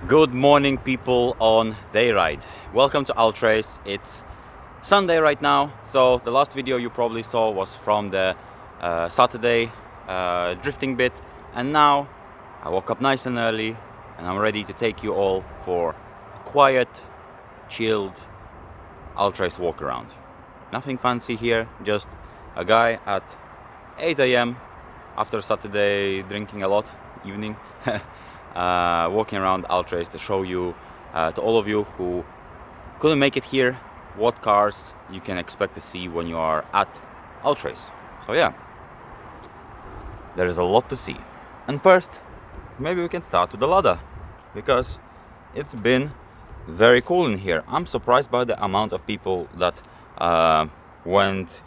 Good morning, people on day ride. Welcome to Ultrace. It's Sunday right now, so the last video you probably saw was from the Saturday drifting bit, and now I woke up nice and early and I'm ready to take you all for a quiet, chilled Ultrace walk around. Nothing fancy here, just a guy at 8 a.m. after Saturday drinking a lot, evening. Walking around Ultrace to show you, to all of you who couldn't make it here, what cars you can expect to see when you are at Ultrace. So yeah, there is a lot to see. And first, maybe we can start with the ladder, because it's been very cool in here. I'm surprised by the amount of people that went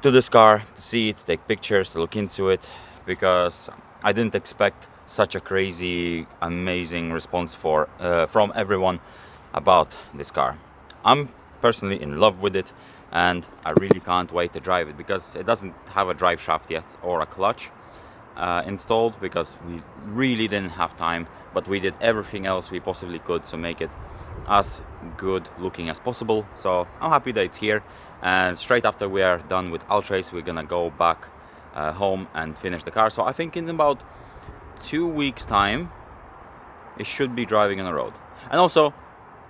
to this car to see it, to take pictures, to look into it, because I didn't expect such a crazy, amazing response from everyone about this car. I'm personally in love with it, and I really can't wait to drive it, because it doesn't have a drive shaft yet or a clutch installed, because we really didn't have time, but we did everything else we possibly could to make it as good looking as possible. So I'm happy that it's here, and straight after we are done with Ultrace, we're gonna go back home and finish the car. So I think in about 2 weeks time it should be driving on the road. And also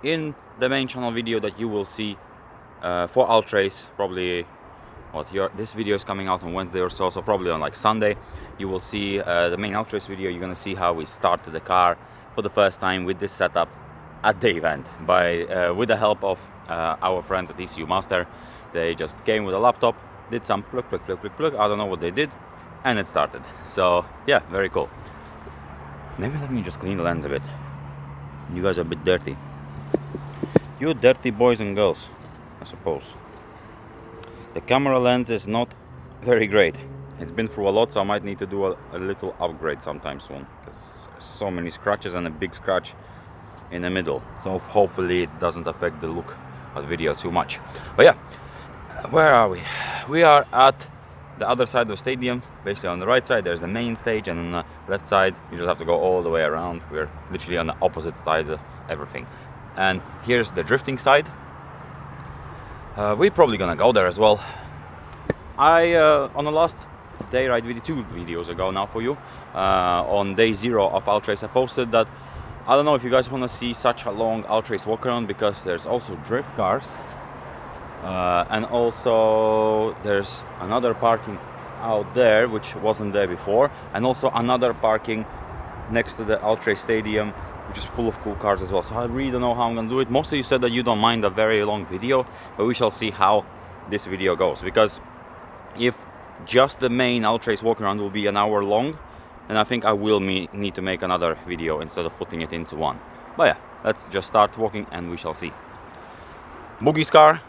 in the main channel video that you will see for Ultrace, probably this video is coming out on Wednesday or so probably on like Sunday, you will see the main Ultrace video. You're gonna see how we started the car for the first time with this setup at the event with the help of our friends at ECU Master. They just came with a laptop, did some plug, I don't know what they did, and it started. So yeah, very cool. Maybe let me just clean the lens a bit. You guys are a bit dirty. You dirty boys and girls, I suppose. The camera lens is not very great. It's been through a lot, so I might need to do a little upgrade sometime soon, because there's so many scratches and a big scratch in the middle. So hopefully it doesn't affect the look of the video too much. But yeah, where are we? We are at the other side of the stadium. Basically on the right side there's the main stage, and on the left side you just have to go all the way around. We're literally on the opposite side of everything. And here's the drifting side. We're probably gonna go there as well. I on the last day ride video, 2 videos ago now for you, on day 0 of Ultrace, I posted that I don't know if you guys want to see such a long Ultrace walk around, because there's also drift cars. And also there's another parking out there which wasn't there before, and also another parking next to the Ultrace stadium which is full of cool cars as well. So I really don't know how I'm gonna do it. Most of you said that you don't mind a very long video, but we shall see how this video goes, because if just the main Ultrace walk around will be an hour long, then I think I will need to make another video instead of putting it into one. But yeah, let's just start walking and we shall see. Boogie's car,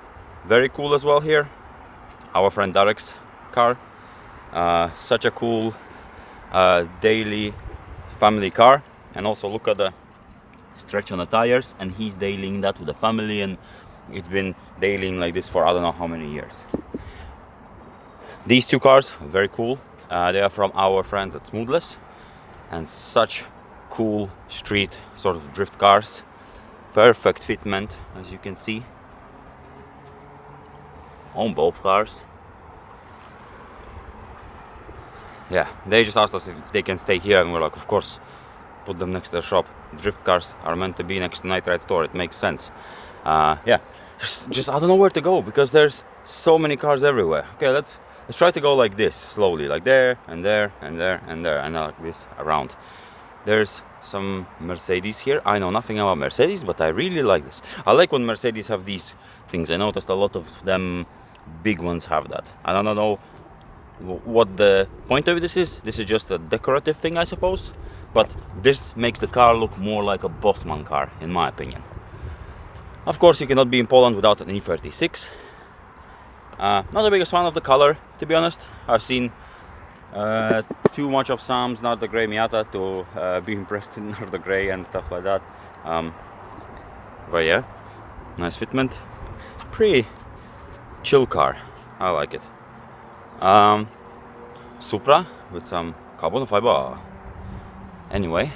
very cool as well here. Our friend Derek's car. Such a cool daily family car. And also look at the stretch on the tires, and he's dailying that with the family, and it's been dailying like this for I don't know how many years. These 2 cars, very cool. They are from our friends at Smoothless, and such cool street sort of drift cars. Perfect fitment, as you can see, on both cars. Yeah, they just asked us if they can stay here, and we're like, of course, put them next to the shop. Drift cars are meant to be next to Night Ride store, it makes sense. Yeah, just I don't know where to go, because there's so many cars everywhere. Okay, let's try to go like this, slowly, like there and there and there and there, and like this around. There's some Mercedes here. I know nothing about Mercedes, but I really like this. I like when Mercedes have these things. I noticed a lot of them big ones have that. I don't know what the point of this is. This is just a decorative thing, I suppose, but this makes the car look more like a Bossman car, in my opinion. Of course, you cannot be in Poland without an E36. Not the biggest fan of the color, to be honest. I've seen too much of Sam's Nardo Grey Miata to be impressed in Nardo Grey and stuff like that. But yeah, nice fitment. Pretty chill car. I like it. Supra with some carbon fiber. Anyway,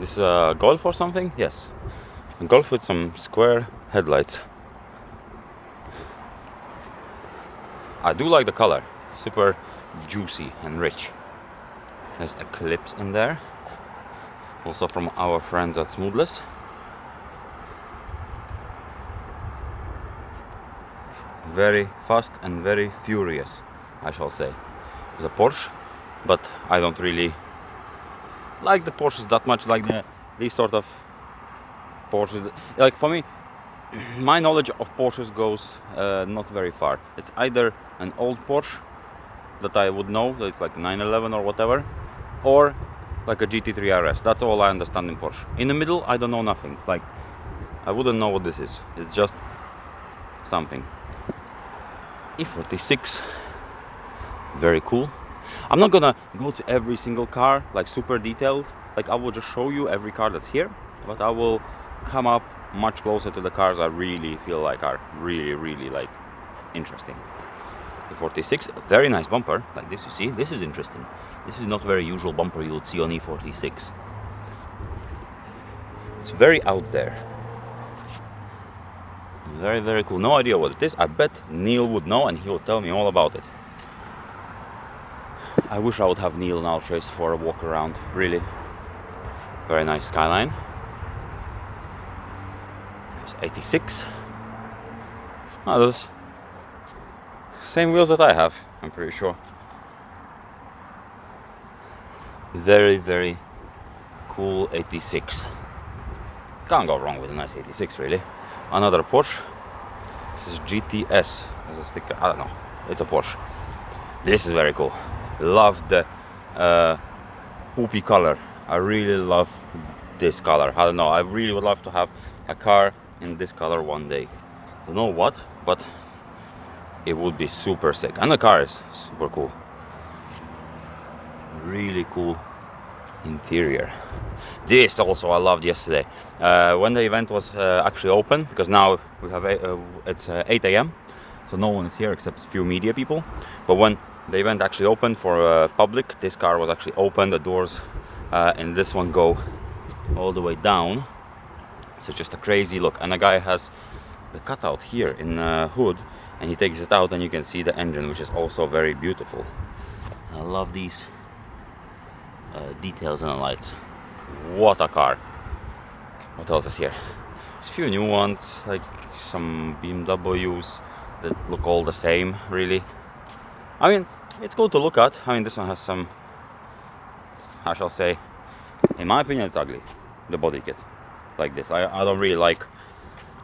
This is a Golf or something? Yes. A Golf with some square headlights. I do like the color. Super juicy and rich. There's Eclipse in there. Also from our friends at Smoothless. Very fast and very furious, I shall say. It's a Porsche, but I don't really like the Porsches that much, like these sort of Porsches. Like for me, my knowledge of Porsches goes not very far. It's either an old Porsche that I would know, that it's like 911 or whatever, or like a GT3 RS. That's all I understand in Porsche. In the middle, I don't know nothing. Like, I wouldn't know what this is. It's just something. E46, very cool. I'm not gonna go to every single car like super detailed, like I will just show you every car that's here, but I will come up much closer to the cars I really feel like are really like interesting. E46, very nice bumper, like this, you see, this is interesting. This is not very usual bumper you would see on E46. It's very out there. Very cool. No idea what it is. I bet Neil would know and he would tell me all about it. I wish I would have Neil and Ultrace for a walk around, really. Very nice skyline. There's 86. Oh, those same wheels that I have, I'm pretty sure. Very cool 86. Can't go wrong with a nice 86, really. Another Porsche. This is GTS. There's a sticker. I don't know. It's a Porsche. This is very cool. Love the poopy color. I really love this color. I don't know. I really would love to have a car in this color one day. Don't know what, but it would be super sick. And the car is super cool. Really cool interior. This also I loved yesterday when the event was actually open, because now we have it's 8 a.m. so no one is here except a few media people. But when the event actually opened for public, this car was actually open. The doors and this one go all the way down, so just a crazy look. And the guy has the cutout here in hood, and he takes it out and you can see the engine, which is also very beautiful. I love these details and the lights. What a car. What else is here? There's a few new ones, like some BMWs that look all the same, really. I mean, it's cool to look at. I mean, this one has some, I shall say, in my opinion, it's ugly, the body kit, like this. I don't really like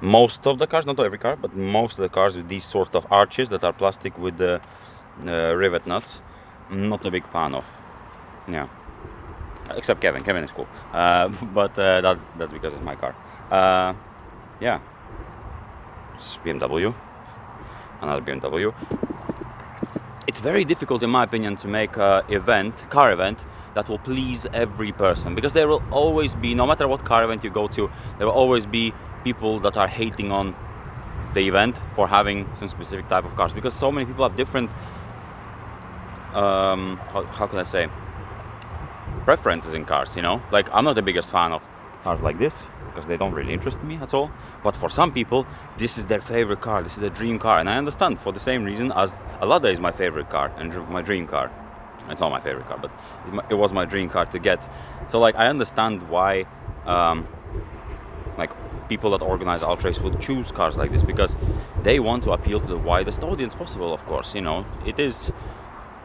most of the cars, not every car, but most of the cars with these sort of arches that are plastic with the rivet nuts. I'm not a big fan of. Yeah. Except Kevin. Kevin is cool, but that's because it's my car. Yeah, it's BMW, another BMW. It's very difficult, in my opinion, to make a car event that will please every person, because there will always be, no matter what car event you go to, there will always be people that are hating on the event for having some specific type of cars, because so many people have different how can I say, preferences in cars, you know. Like, I'm not the biggest fan of cars like this because they don't really interest me at all, but for some people this is their favorite car, this is their dream car. And I understand, for the same reason as a Lada is my favorite car and my dream car. It's not my favorite car, but it was my dream car to get. So like, I understand why like people that organize Ultrace would choose cars like this, because they want to appeal to the widest audience possible. Of course, you know, it is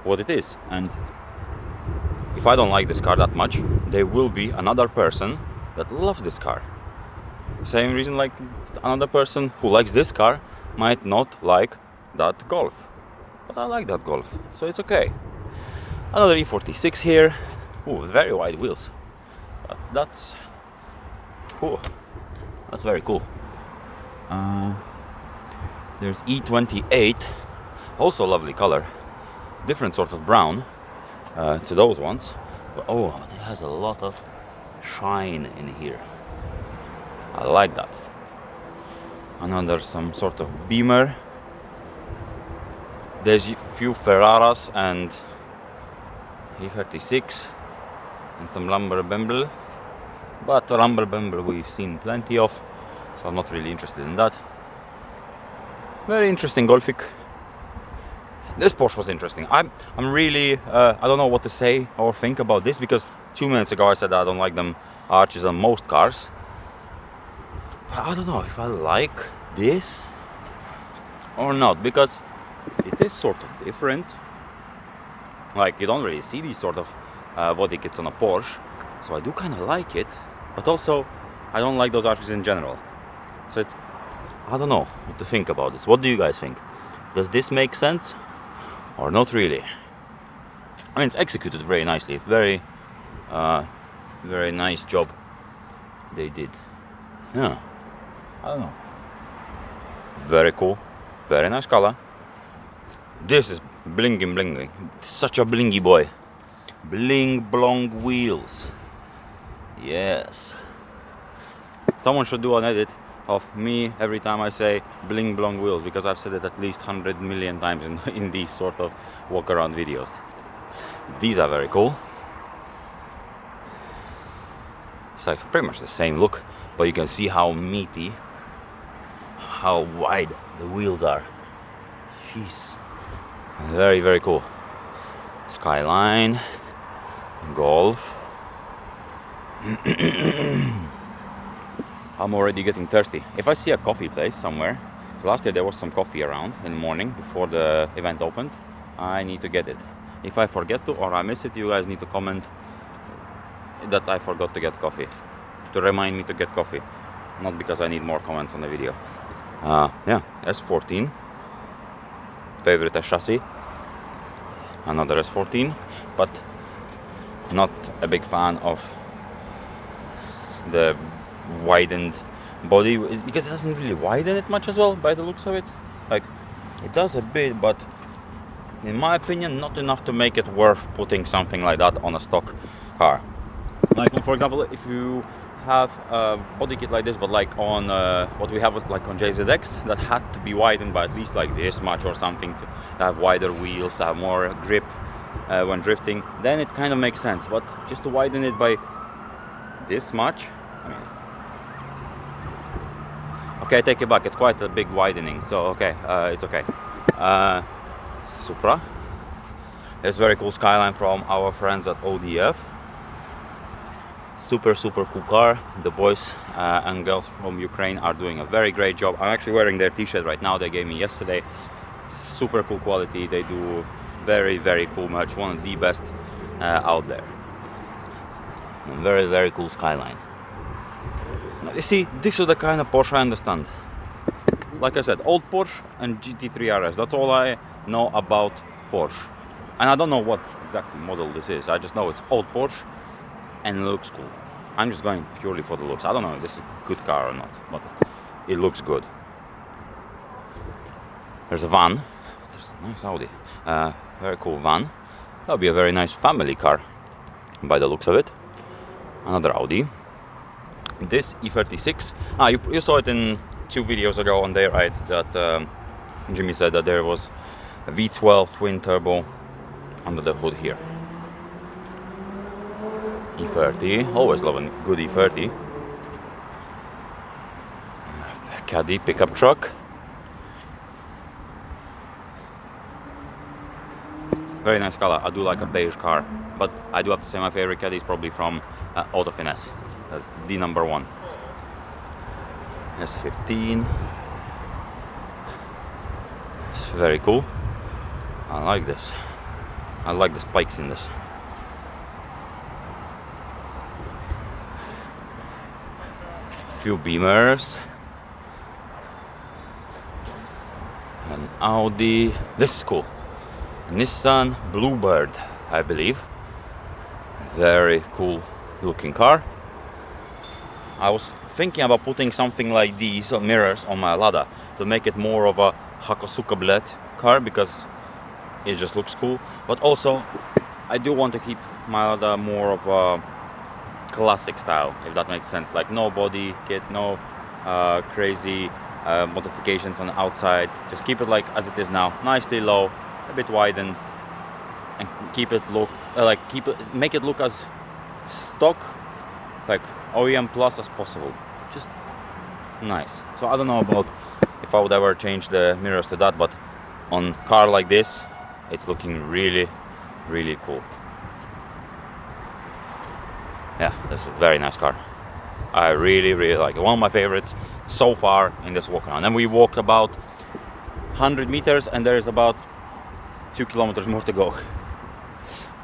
what it is. And if I don't like this car that much, there will be another person that loves this car. Same reason, like another person who likes this car might not like that Golf, but I like that Golf, so it's okay. Another E46 here. Ooh, very wide wheels. That's very cool. There's E28, also lovely color, different sort of brown to those ones, but it has a lot of shine in here. I like that. Another some sort of Beamer. There's a few Ferraras and E36 and some Lamborghini. But Rumble Bumble we've seen plenty of, so I'm not really interested in that. Very interesting Golfic. This Porsche was interesting. I'm really I don't know what to say or think about this, because 2 minutes ago I said I don't like them arches on most cars. But I don't know if I like this or not, because it is sort of different. Like, you don't really see these sort of body kits on a Porsche, so I do kind of like it. But also, I don't like those arches in general. So it's, I don't know what to think about this. What do you guys think? Does this make sense or not really? I mean, it's executed very nicely. Very nice job they did. Yeah, I don't know. Very cool. Very nice color. This is blingy. Such a blingy boy. Bling blong wheels. Yes. Someone should do an edit of me every time I say bling blong wheels, because I've said it at least 100 million times in these sort of walk around videos. These are very cool. It's like pretty much the same look, but you can see how meaty, how wide the wheels are. Jeez. Very cool. Skyline, Golf. I'm already getting thirsty. If I see a coffee place somewhere, so last year there was some coffee around in the morning before the event opened, I need to get it. If I forget to or I miss it, you guys need to comment that I forgot to get coffee, to remind me to get coffee, not because I need more comments on the video. Yeah, S14, favorite chassis, another S14, but not a big fan of the widened body, because it doesn't really widen it much as well by the looks of it. Like, it does a bit, but in my opinion not enough to make it worth putting something like that on a stock car. Like, for example, if you have a body kit like this, but like on what we have like on JZX, that had to be widened by at least like this much or something, to have wider wheels, to have more grip when drifting, then it kind of makes sense. But just to widen it by this much, I mean, okay, I take it back, it's quite a big widening, so okay, it's okay. Supra. It's very cool Skyline from our friends at ODF. Super cool car. The boys and girls from Ukraine are doing a very great job. I'm actually wearing their t-shirt right now, they gave me yesterday. Super cool quality, they do very cool merch, one of the best out there. And very cool Skyline. Now, you see, this is the kind of Porsche I understand. Like I said, old Porsche and GT3 RS, that's all I know about Porsche. And I don't know what exactly model this is, I just know it's old Porsche and it looks cool. I'm just going purely for the looks. I don't know if this is a good car or not, but it looks good. There's a van. There's a nice Audi. Very cool van. That'll be a very nice family car by the looks of it. Another Audi. This E36. You saw it in 2 videos ago on their ride that Jimmy said that there was a V12 twin turbo under the hood here. E30, always love a good E30. Caddy pickup truck. Very nice color. I do like a beige car, but I do have to say my favorite Caddy is probably from Auto Finesse. That's the number one. S15. It's very cool. I like this. I like the spikes in this. Few Beamers. An Audi. This is cool. Nissan Bluebird, I believe. Very cool looking car. I was thinking about putting something like these mirrors on my Lada to make it more of a Hakosuka bled car, because it just looks cool. But also, I do want to keep my Lada more of a classic style, if that makes sense. Like, no body kit, no crazy modifications on the outside. Just keep it like as it is now, nicely low, a bit widened, and keep it look make it look as stock like OEM plus as possible. Just nice. So I don't know about if I would ever change the mirrors to that, but on car like this, it's looking really, really cool. Yeah, that's a very nice car. I really, really like it. One of my favorites so far in this walk around. And we walked about 100 meters and there is about 2 kilometers more to go.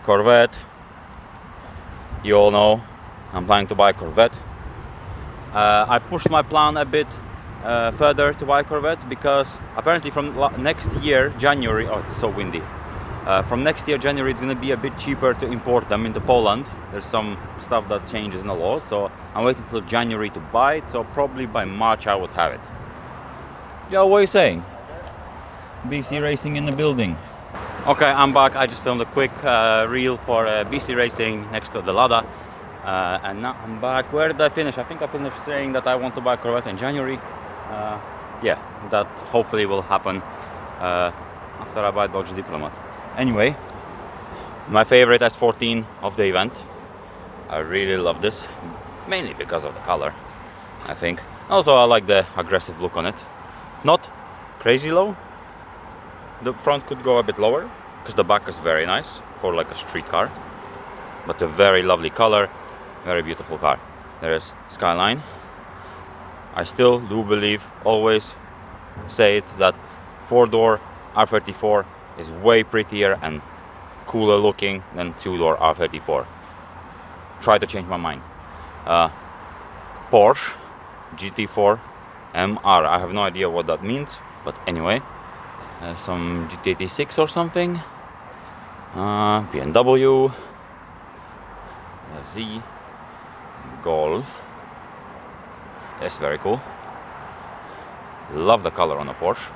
Corvette. You all know I'm planning to buy a Corvette. I pushed my plan a bit further to buy a Corvette because apparently from next year, January, oh it's so windy. From next year, January, it's going to be a bit cheaper to import them into Poland. There's some stuff that changes in the law, so I'm waiting till January to buy it, so probably by March I would have it. Yo, what are you saying? BC Racing in the building. Okay, I'm back. I just filmed a quick reel for BC Racing next to the Lada. And now I'm back. Where did I finish? I think I finished saying that I want to buy a Corvette in January. Yeah, that hopefully will happen after I buy Dodge Diplomat. Anyway, my favorite S14 of the event. I really love this, mainly because of the color, I think. Also, I like the aggressive look on it. Not crazy low. The front could go a bit lower, because the back is very nice for like a street car. But a very lovely color, very beautiful car. There is Skyline. I still do believe, always say it, that 4-door R34 is way prettier and cooler looking than 2-door R34. Try to change my mind. Porsche GT4 MR. I have no idea what that means, but anyway, some GT86 or something. BMW, Z, Golf. It's very cool. Love the color on the Porsche.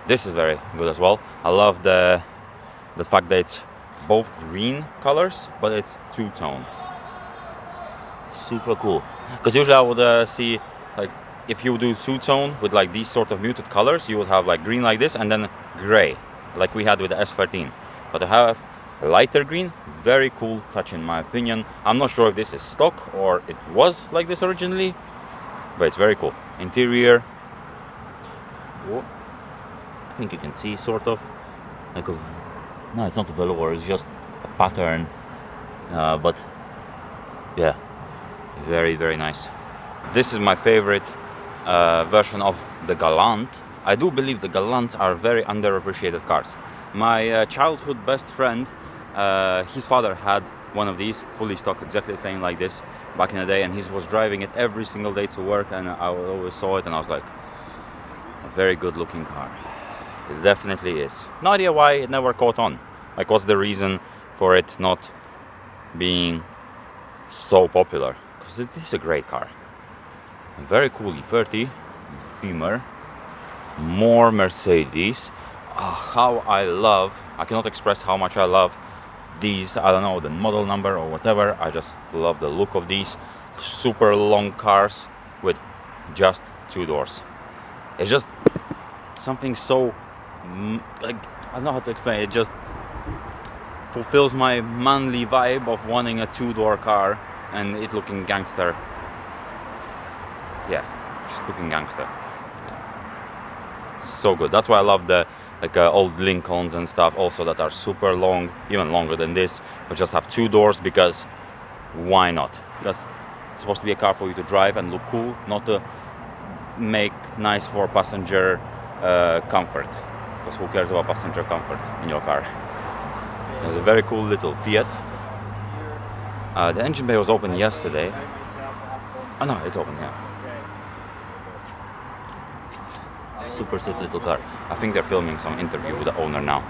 This is very good as well. I love the fact that it's both green colors, but it's two-tone. Super cool. Because usually I would see, like, if you do two-tone with like these sort of muted colors, you would have like green like this and then gray, like we had with the S13. But to have lighter green, very cool touch in my opinion. I'm not sure if this is stock or it was like this originally, but it's very cool. Interior. Whoa. I think you can see sort of like a, no, it's not a velour, it's just a pattern, but yeah, very, very nice. This is my favorite version of the Galant. I do believe the Galants are very underappreciated cars. My childhood best friend, his father had one of these, fully stock, exactly the same like this back in the day, and he was driving it every single day to work, and I always saw it and I was like, a very good looking car. It definitely is. No idea why it never caught on. Like, what's the reason for it not being so popular? Because it is a great car. A very cool E30 Beamer. More Mercedes. Oh, how I cannot express how much I love these. I don't know the model number or whatever. I just love the look of these super long cars with just 2 doors. It's just something so, like, I don't know how to explain it. It just fulfills my manly vibe of wanting a 2-door car and it looking gangster. Yeah, just looking gangster. So good. That's why I love the old Lincolns and stuff also that are super long, even longer than this, but just have 2 doors, because why not? Because it's supposed to be a car for you to drive and look cool, not to make nice for passenger comfort, because who cares about passenger comfort in your car? There's a very cool little Fiat. The engine bay was open yesterday. Oh no, it's open, yeah. Super sick little car. I think they're filming some interview with the owner now.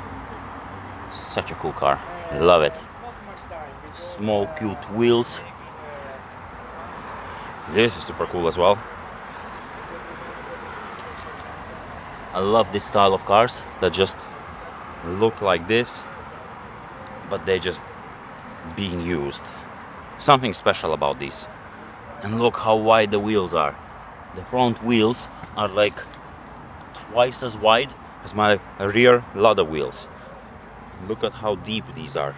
Such a cool car. Love it. Small cute wheels. This is super cool as well. I love this style of cars that just look like this, but they're just being used. Something special about these. And look how wide the wheels are. The front wheels are like twice as wide as my rear Lada wheels. Look at how deep these are.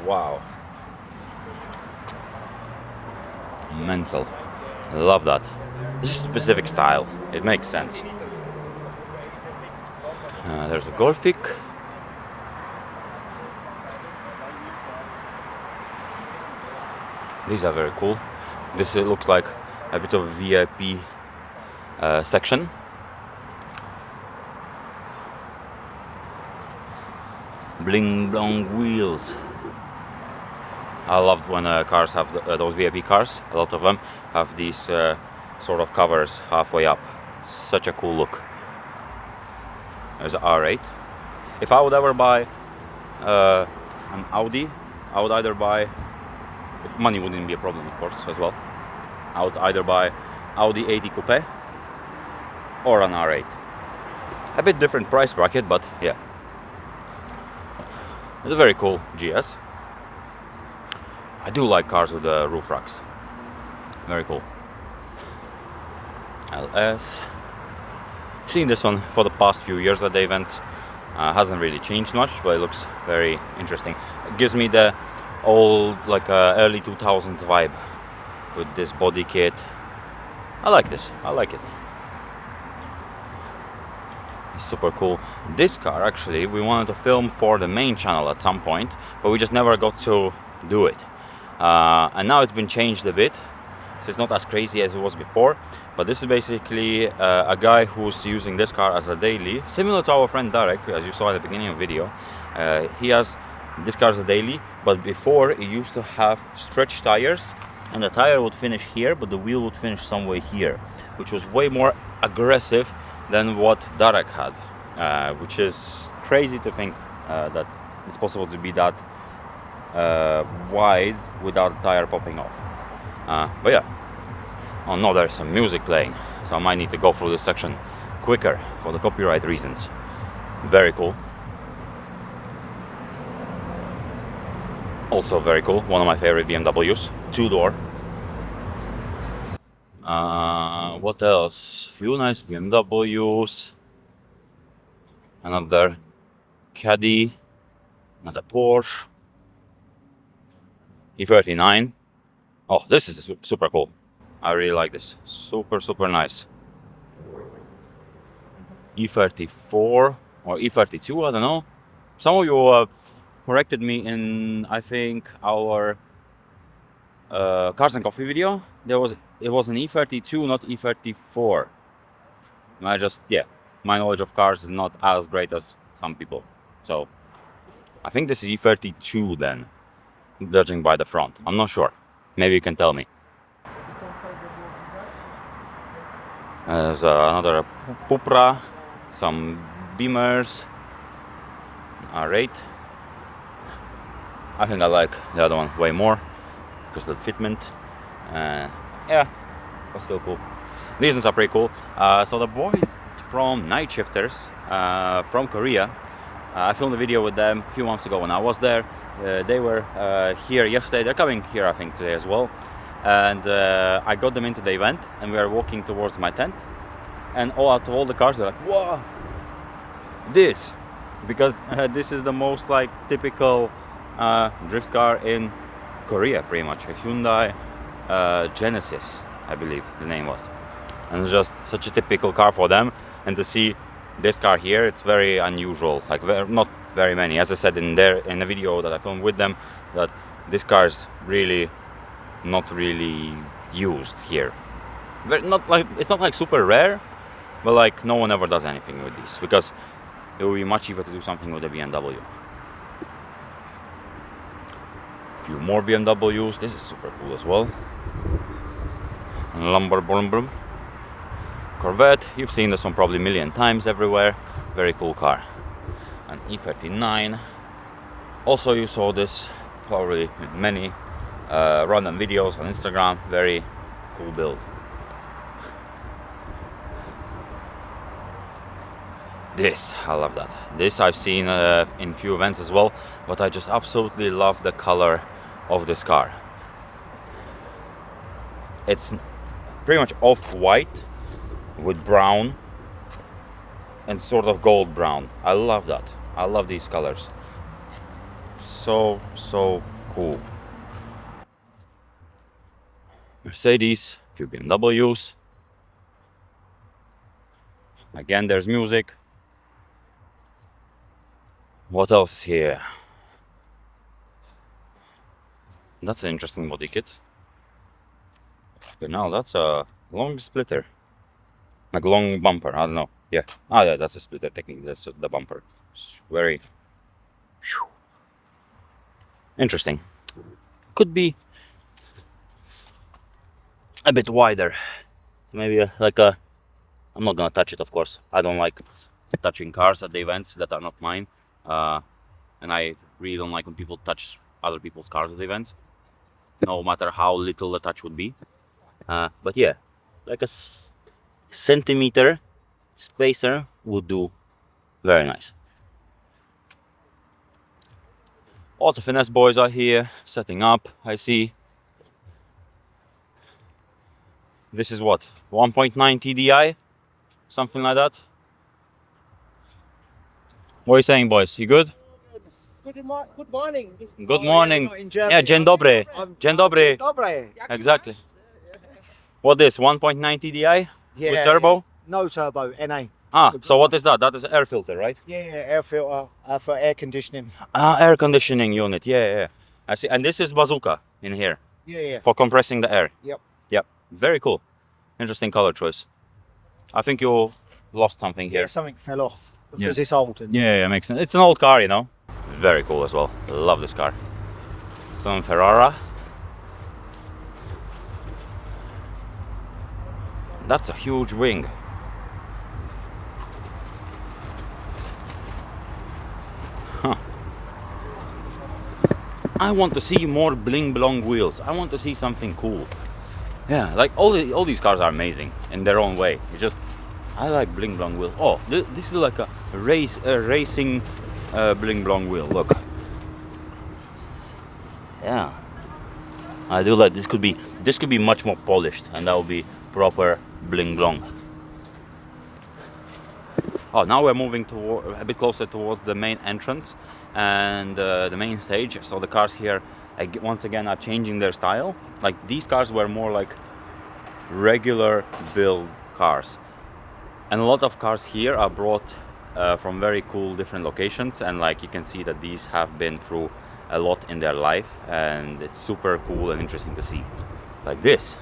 Wow. Mental. I love that. This is a specific style. It makes sense. There's a Golfic. These are very cool. This looks like a bit of a VIP section. Bling blong wheels. I loved when cars have those VIP cars. A lot of them have these sort of covers halfway up. Such a cool look. There's an R8. If I would ever buy an Audi, I would either buy, if money wouldn't be a problem of course as well, I would either buy Audi 80 Coupe or an R8. A bit different price bracket, but yeah. It's a very cool GS. I do like cars with roof racks. Very cool. LS. Seen this one for the past few years at the events. Hasn't really changed much, but it looks very interesting. It gives me the old, like early 2000s vibe with this body kit. I like this. I like it. It's super cool. This car actually we wanted to film for the main channel at some point, but we just never got to do it. And now it's been changed a bit, so it's not as crazy as it was before. But this is basically a guy who's using this car as a daily, similar to our friend Darek, as you saw at the beginning of the video. He has this car as a daily, but before it used to have stretch tires, and the tire would finish here, but the wheel would finish somewhere here, which was way more aggressive than what Darek had, which is crazy to think that it's possible to be that wide without a tire popping off. But yeah. Oh no, there's some music playing, so I might need to go through this section quicker for the copyright reasons. Very cool. Also very cool, one of my favorite BMWs, two-door. What else? Few nice BMWs. Another Caddy. Another Porsche. E39. Oh, this is super cool. I really like this. Super nice. E34 or E32, I don't know. Some of you corrected me in, I think, our Cars and Coffee video. It was an E32, not E34. My knowledge of cars is not as great as some people. So I think this is E32 then, judging by the front. I'm not sure. Maybe you can tell me. There's another Cupra, some Beamers, R8. I think I like the other one way more because of the fitment. Yeah, but still cool. These ones are pretty cool. So the boys from Night Shifters from Korea, I filmed a video with them a few months ago when I was there. They were here yesterday. They're coming here, I think, today as well. And I got them into the event, and we are walking towards my tent. And out of all the cars, they're like, "Wow, this!" Because this is the most like typical drift car in Korea, pretty much. A Hyundai Genesis, I believe the name was. And it's just such a typical car for them. And to see this car here, it's very unusual. Like not very many. As I said in the video that I filmed with them, that this car is really not really used here. It's not like super rare, but like no one ever does anything with these because it would be much cheaper to do something with a BMW. A few more BMWs. This is super cool as well. Lamborghini Corvette. You've seen this one probably a million times everywhere. Very cool car. An E39. Also, you saw this probably in many random videos on Instagram. Very cool build. This, I love that. This I've seen in few events as well, but I just absolutely love the color of this car. It's pretty much off-white with brown and sort of gold brown. I love that. I love these colors. So cool. Mercedes, a few BMWs. Again, there's music. What else is here? That's an interesting body kit. But now that's a long splitter. Like long bumper, I don't know. Yeah. Ah, yeah, that's a splitter technically. That's the bumper. It's very interesting. Could be a bit wider. Maybe I'm not gonna touch it, of course. I don't like touching cars at the events that are not mine. And I really don't like when people touch other people's cars at the events, no matter how little the touch would be. But yeah, like a centimeter spacer would do very nice. All the finesse boys are here setting up. I see. This is what, 1.9 TDI, something like that. What are you saying, boys? You good? Good morning. Good morning. Yeah, dzień dobry. Dzień dobry. Exactly. What is 1.9 TDI with turbo? No turbo, NA. Ah, so what is that? That is air filter, right? Yeah, air filter for air conditioning. Ah, air conditioning unit. Yeah. I see. And this is bazooka in here. Yeah. For compressing the air. Yep. Very cool. Interesting color choice. I think you lost something here. Yeah, something fell off because it's old. And Yeah, makes sense. It's an old car, you know. Very cool as well. Love this car. Some Ferrara. That's a huge wing. Huh. I want to see more bling blong wheels. I want to see something cool. Yeah, like all these cars are amazing in their own way. It's just I like bling blong wheel. Oh, this is like a racing bling blong wheel. Look. Yeah, I do like this. Could be much more polished, and that would be proper bling blong. Oh, now we're moving a bit closer towards the main entrance and the main stage. So the cars here, once again, are changing their style. Like these cars were more like regular build cars, and a lot of cars here are brought from very cool different locations. And like you can see that these have been through a lot in their life, and it's super cool and interesting to see. Like this.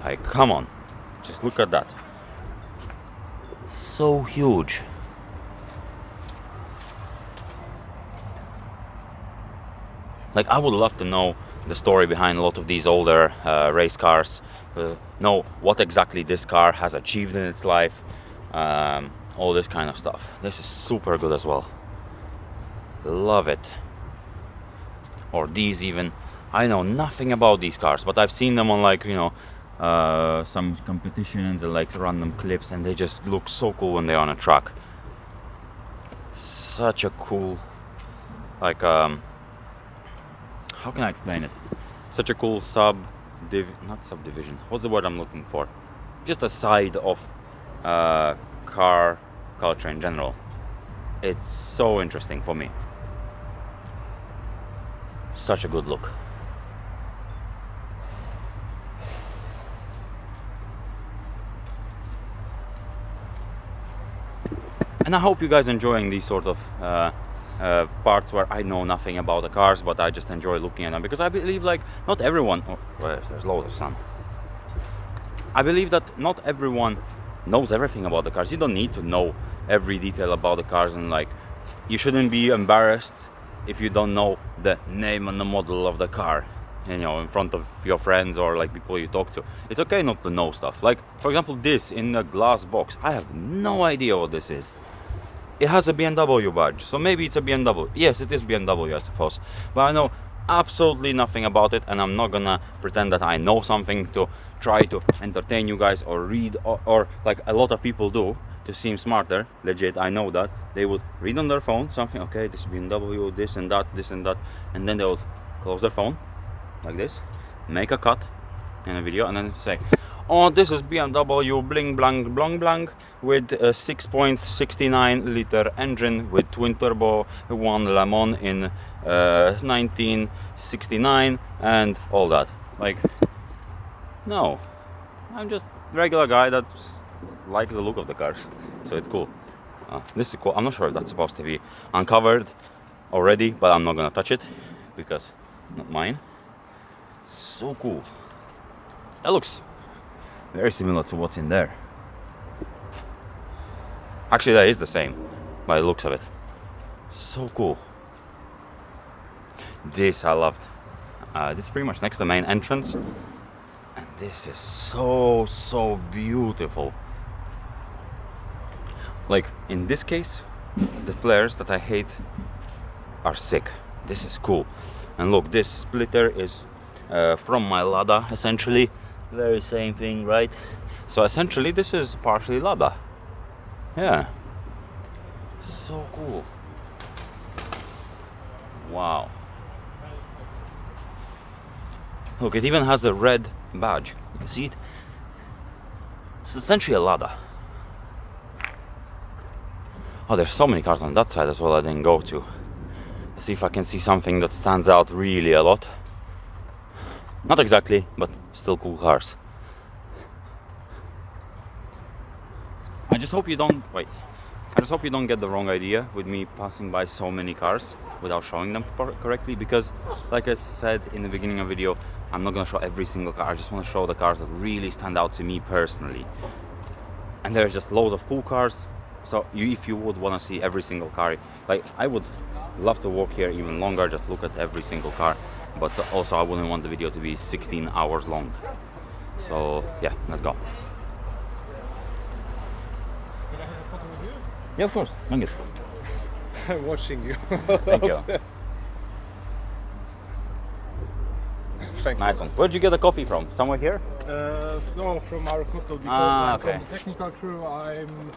Like, come on, just look at that. So huge. Like, I would love to know the story behind a lot of these older race cars, know what exactly this car has achieved in its life, all this kind of stuff. This is super good as well. Love it. Or these even. I know nothing about these cars, but I've seen them on like, you know, some competitions and like random clips, and they just look so cool when they're on a track. Such a cool, like, how can I explain it? Such a cool not subdivision. What's the word I'm looking for? Just a side of car culture in general. It's so interesting for me. Such a good look. And I hope you guys enjoying these sort of parts where I know nothing about the cars, but I just enjoy looking at them, because I believe like not everyone. Oh, there's loads of sun. I believe that not everyone knows everything about the cars. You don't need to know every detail about the cars, and like you shouldn't be embarrassed if you don't know the name and the model of the car, you know, in front of your friends or like people you talk to. It's okay not to know stuff. Like, for example, this in a glass box. I have no idea what this is. It has a BMW badge, so maybe it's a BMW. Yes, it is BMW, I suppose. But I know absolutely nothing about it, and I'm not gonna pretend that I know something to try to entertain you guys or read or like a lot of people do to seem smarter. Legit, I know that. They would read on their phone something, okay, this BMW, this and that, and then they would close their phone like this, make a cut in a video, and then say, oh, this is BMW bling blang blong blang with a 6.69 liter engine with twin turbo, one Le Mans in 1969 and all that. Like, no, I'm just a regular guy that just likes the look of the cars, so it's cool. This is cool. I'm not sure if that's supposed to be uncovered already, but I'm not gonna touch it because not mine. So cool. That looks very similar to what's in there. Actually, that is the same by the looks of it. So cool. This I loved. This is pretty much next to the main entrance, and this is so beautiful. Like in this case, the flares that I hate are sick. This is cool. And look, this splitter is from my Lada, essentially. Very same thing, right? So essentially this is partially Lada. Yeah. So cool. Wow. Look, it even has a red badge. You see it? It's essentially a Lada. Oh, there's so many cars on that side as well I didn't go to. Let's see if I can see something that stands out really a lot. Not exactly, but still cool cars. I just hope you don't get the wrong idea with me passing by so many cars without showing them correctly, because like I said in the beginning of the video, I'm not gonna show every single car. I just want to show the cars that really stand out to me personally. And there's just loads of cool cars. So if you would want to see every single car, like I would love to walk here even longer, just look at every single car. But also I wouldn't want the video to be 16 hours long. So yeah, let's go. Can I have a photo with you? Yeah, of course. Bring it. I'm watching you. Thank you. Thank Nice you. one. Where'd you get the coffee from? Somewhere here? No, from our hotel, because I'm from the technical crew. I'm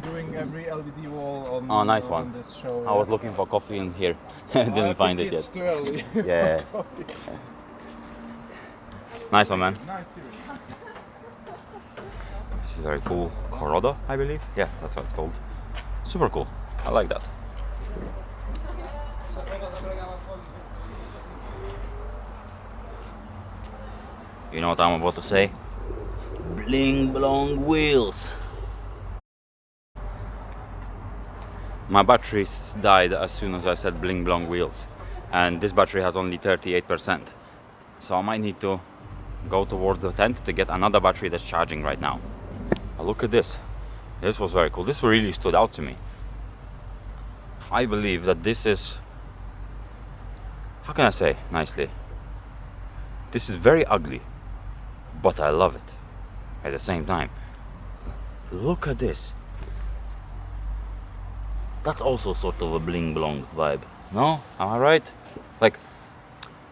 doing every LED wall on, nice on one. this show. I was looking for coffee in here. Didn't find it It's yet. too early. Yeah. Nice one, man. Nice series. This is very cool. Corrado, I believe. Yeah, that's what it's called. Super cool. I like that. You know what I'm about to say? Bling blong wheels. My batteries died as soon as I said bling blong wheels, and this battery has only 38%. So I might need to go towards the tent to get another battery that's charging right now. But look at this. This was very cool. This really stood out to me. I believe that this is, how can I say nicely? This is very ugly, but I love it at the same time. Look at this. That's also sort of a bling blong vibe. No? Am I right? Like,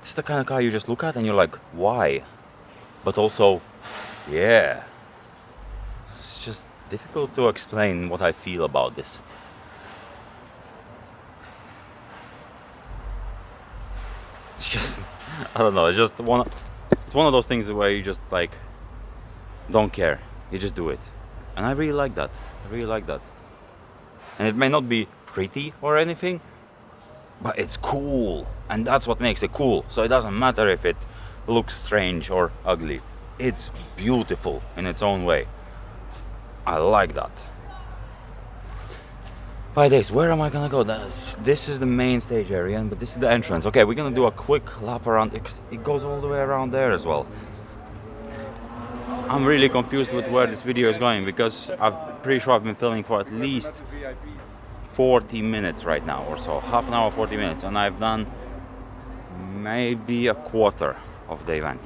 this is the kind of car you just look at and you're like, why? But also, yeah. It's just difficult to explain what I feel about this. It's just, I don't know, it's one of those things where you just like don't care. You just do it. And I really like that. I really like that. And it may not be pretty or anything, but it's cool. And that's what makes it cool. So it doesn't matter if it looks strange or ugly. It's beautiful in its own way. I like that. By this, where am I gonna go? This is the main stage area, but this is the entrance. Okay, we're gonna do a quick lap around. It goes all the way around there as well. I'm really confused with where this video is going, because I'm pretty sure I've been filming for at least 40 minutes right now or so. Half an hour, 40 minutes. And I've done maybe a quarter of the event.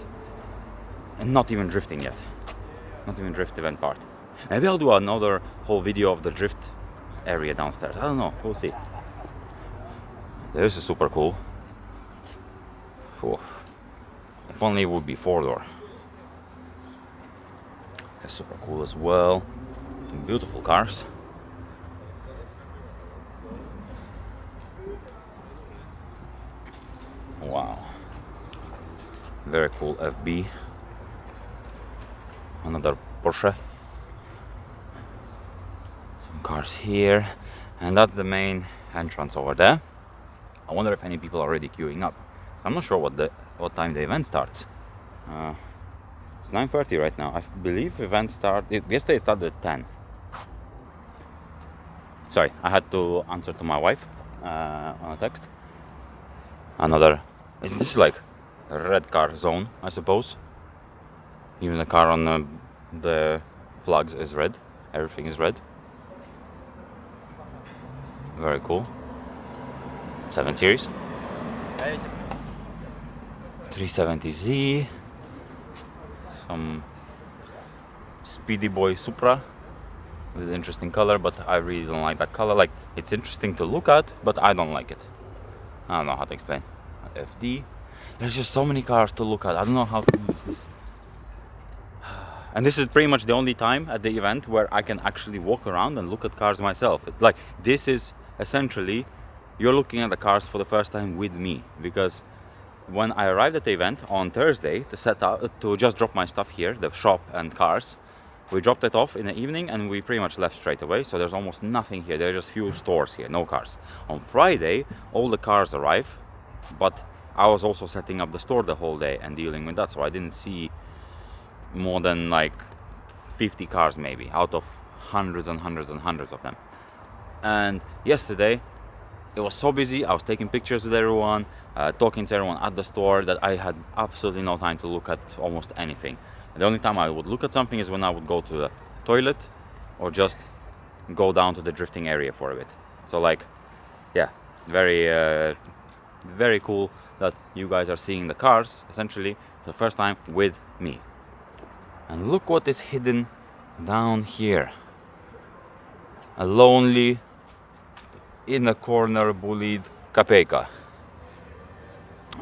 And not even drifting yet. Not even drift event part. Maybe I'll do another whole video of the drift area downstairs. I don't know. We'll see. This is super cool. Whew. If only it would be 4-door. That's super cool as well. Beautiful cars. Wow. Very cool FB. Another Porsche. Some cars here. And that's the main entrance over there. I wonder if any people are already queuing up. I'm not sure what time the event starts. It's 9:30 right now. I believe event started yesterday. It started at 10. Sorry, I had to answer to my wife on a text. This is like a red car zone, I suppose. Even the car on the flags is red. Everything is red. Very cool. 7 Series. 370Z. Some Speedy Boy Supra with interesting color, but I really don't like that color. Like, it's interesting to look at, but I don't like it. I don't know how to explain. FD. There's just so many cars to look at. I don't know how to use this. And this is pretty much the only time at the event where I can actually walk around and look at cars myself. Like, this is essentially, you're looking at the cars for the first time with me, because when I arrived at the event on Thursday to just drop my stuff here, the shop and cars, we dropped it off in the evening and we pretty much left straight away. So there's almost nothing here. There are just few stores here, no cars. On Friday, all the cars arrive, but I was also setting up the store the whole day and dealing with that. So I didn't see more than like 50 cars maybe out of hundreds and hundreds and hundreds of them. And yesterday it was so busy. I was taking pictures with everyone, talking to everyone at the store, that I had absolutely no time to look at almost anything. And the only time I would look at something is when I would go to the toilet or just go down to the drifting area for a bit. So like, yeah, very cool that you guys are seeing the cars essentially for the first time with me. And look what is hidden down here. A lonely, in a corner, bullied Kapeka.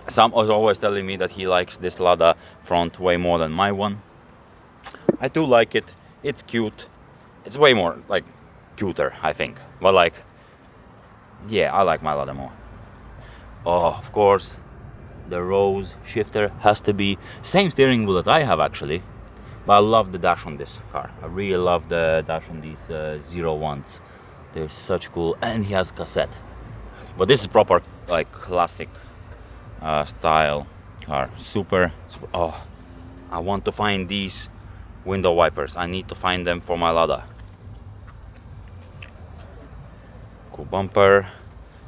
Sam was always telling me that he likes this Lada front way more than my one. I do like it. It's cute. It's way more like cuter, I think. But like, yeah, I like my Lada more. Oh, of course, the Rose shifter has to be same steering wheel that I have actually. But I love the dash on this car. I really love the dash on these 01s. They're such cool, and he has cassette. But this is proper like classic style car. Super. Oh, I want to find these window wipers. I need to find them for my Lada. Cool bumper.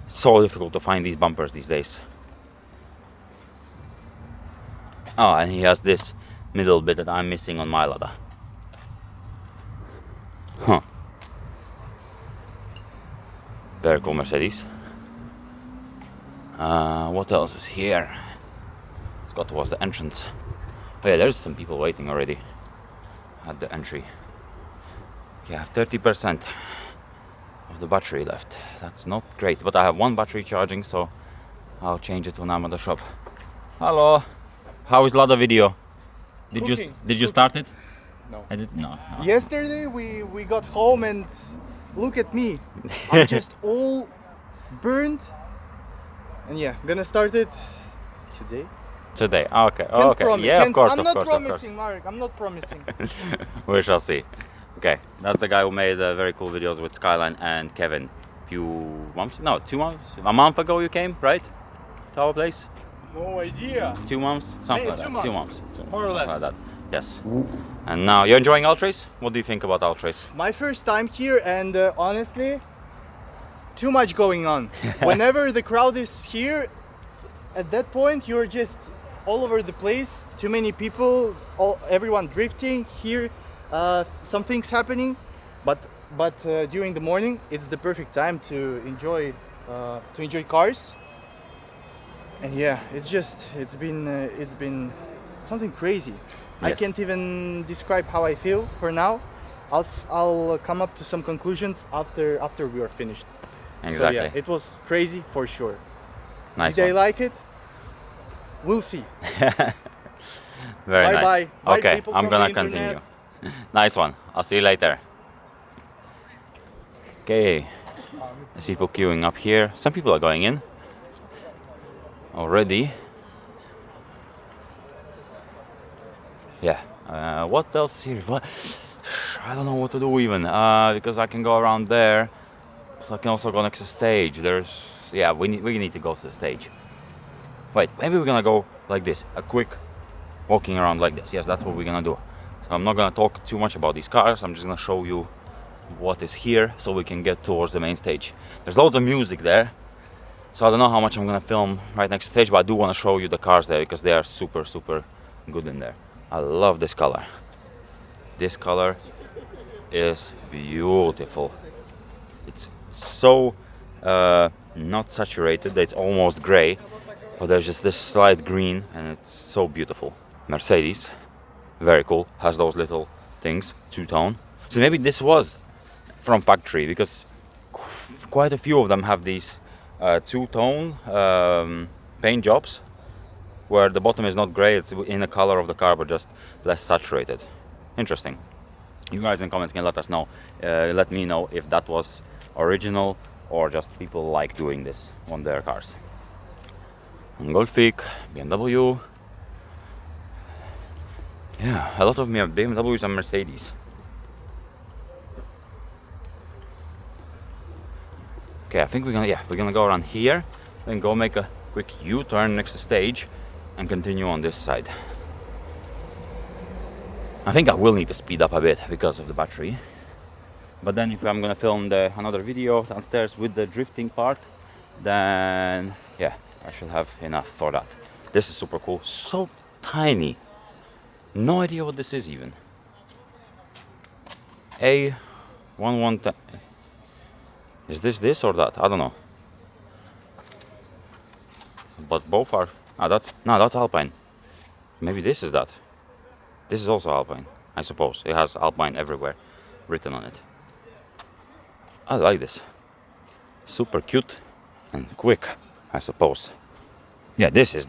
So difficult to find these bumpers these days. Oh, and he has this middle bit that I'm missing on my Lada. Huh. Very cool Mercedes. What else is here? Let's go towards the entrance. Oh yeah, there's some people waiting already at the entry. Okay, I have 30% of the battery left. That's not great, but I have one battery charging, so I'll change it when I'm at the shop. Hello. How is Lada video? Did you start it? No. I did no. Yesterday we got home and look at me. I'm just all burned. And yeah, gonna start it today. Today. Okay. Can't Okay. promise. Yeah, of course, I'm of not course, promising, Marek. I'm not promising. We shall see. Okay, that's the guy who made very cool videos with Skyline and Kevin. Few months? No, 2 months. A month ago you came, right? To our place. No idea. 2 months, something Maybe like that. 2 months. 2 months. More or less. Like that. Yes. And now you're enjoying Ultrace? What do you think about Ultrace? My first time here, and honestly, too much going on. Whenever the crowd is here, at that point you're just all over the place. Too many people, everyone drifting here. Some things happening, but during the morning it's the perfect time to enjoy cars. And yeah, it's been something crazy. I Yes. can't even describe how I feel for now. I'll come up to some conclusions after we are finished. Exactly. So yeah, it was crazy for sure. Nice Did they one. like it? We'll see. Very Bye nice. bye. Bye, Okay, people I'm from gonna the internet. continue. Nice one. I'll see you later. Okay. There's people queuing up here. Some people are going in already. Yeah. What else is here? What? I don't know what to do even. Because I can go around there. So I can also go next to the stage. We need to go to the stage. Wait, maybe we're gonna go like this. A quick walking around like this. Yes, that's what we're gonna do. So I'm not gonna talk too much about these cars. I'm just gonna show you what is here so we can get towards the main stage. There's loads of music there, so I don't know how much I'm gonna film right next to the stage, but I do want to show you the cars there because they are super good in there. I love this color. This color is beautiful. It's so not saturated, it's almost gray, but there's just this slight green and it's so beautiful. Mercedes, very cool, has those little things, two-tone. So maybe this was from factory because quite a few of them have these two-tone paint jobs where the bottom is not gray, it's in the color of the car but just less saturated. Interesting. You guys in comments can let us know, let me know if that was original or just people like doing this on their cars. Golfic, BMW. Yeah, a lot of BMWs and Mercedes. Okay, I think we're gonna go around here, then go make a quick U-turn next to stage and continue on this side. I think I will need to speed up a bit because of the battery. But then if I'm gonna film another video downstairs with the drifting part, then yeah, I should have enough for that. This is super cool, so tiny. No idea what this is even. A1110. Is this or that? I don't know. But both are. That's Alpine. Maybe this is that. This is also Alpine, I suppose. It has Alpine everywhere written on it. I like this. Super cute and quick, I suppose. Yeah, this is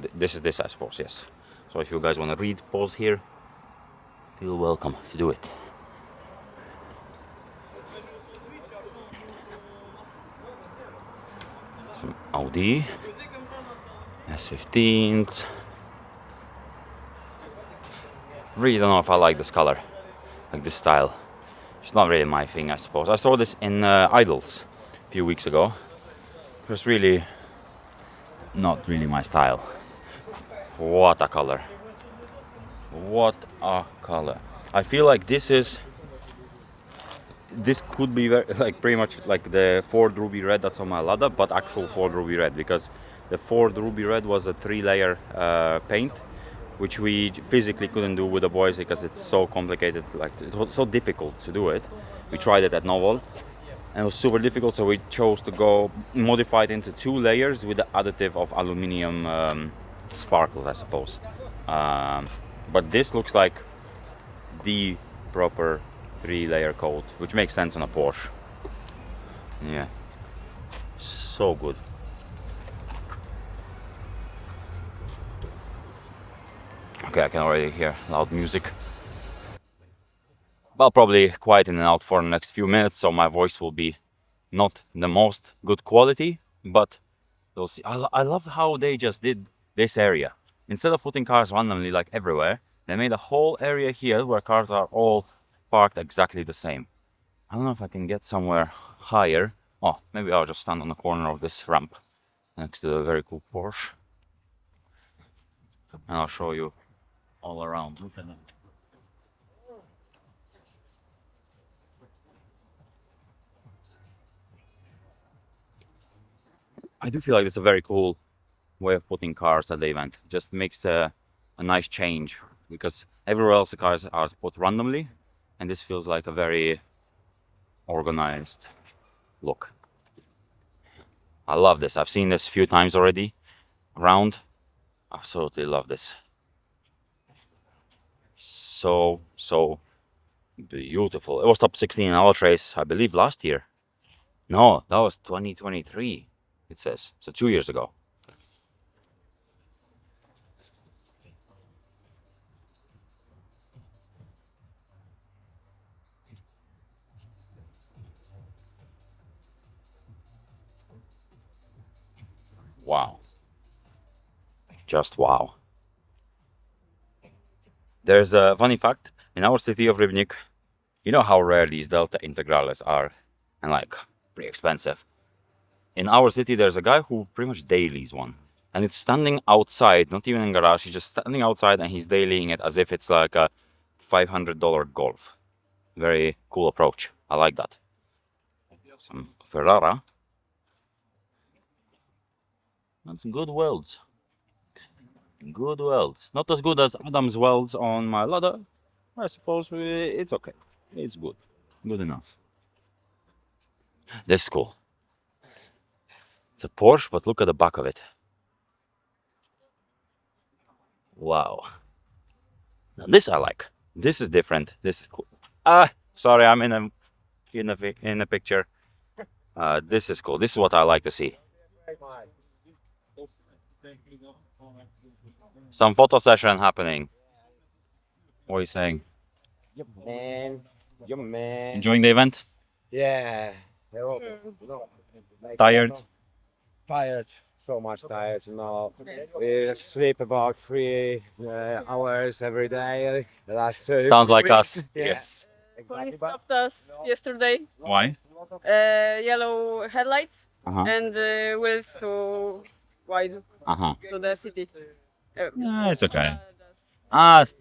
I suppose, yes. So if you guys want to read, pause here. Feel welcome to do it. Some Audi S15s. Really don't know if I like this color, like this style. It's not really my thing, I suppose. I saw this in Idols a few weeks ago. It was really not really my style. What a color. What a color. I feel like this could be very, like pretty much like the Ford Ruby Red that's on my Lada, but actual Ford Ruby Red, because the Ford Ruby Red was a 3-layer paint, which we physically couldn't do with the boys because it's so complicated, like it was so difficult to do it. We tried it at Novel and it was super difficult, so we chose to go modify it into 2 layers with the additive of aluminium sparkles, I suppose. But this looks like the proper 3-layer coat, which makes sense on a Porsche. Yeah, so good. Okay, I can already hear loud music. I'll probably quieten it out for the next few minutes, so my voice will be not the most good quality, but you'll see. I love how they just did this area. Instead of putting cars randomly like everywhere, they made a whole area here where cars are all parked exactly the same. I don't know if I can get somewhere higher. Oh, maybe I'll just stand on the corner of this ramp next to the very cool Porsche. And I'll show you all around. Look at that. I do feel like it's a very cool way of putting cars at the event. It just makes a nice change, because everywhere else the cars are put randomly, and this feels like a very organized look. I love this. I've seen this a few times already around. Absolutely love this. So beautiful. It was top 16 in Ultrace, I believe, last year. No, that was 2023, it says. So 2 years ago. Wow. Just wow. There's a funny fact. In our city of Rybnik, you know how rare these Delta Integrales are, and like pretty expensive. In our city there's a guy who pretty much dailies one. and it's standing outside, not even in garage. He's just standing outside, and he's dailying it as if it's like a $500 Golf. Very cool approach. I like that. Some Ferrara. That's good welds. Good welds. Not as good as Adam's welds on my ladder. I suppose it's okay. It's good. Good enough. This is cool. It's a Porsche, but look at the back of it. Wow. Now this I like. This is different. This is cool. Sorry, I'm in a picture. This is cool. This is what I like to see. Some photo session happening. What are you saying? Yep, man. Yep, man. Enjoying the event? Yeah. Tired? Tired. So much tired, you know. We sleep about 3 hours every day. The last 2 Sounds like weeks. us. Yeah. Yes. Police stopped us yesterday. Why? Yellow headlights Uh-huh. and wheels too wide Uh-huh. to the city. Yeah, it's okay.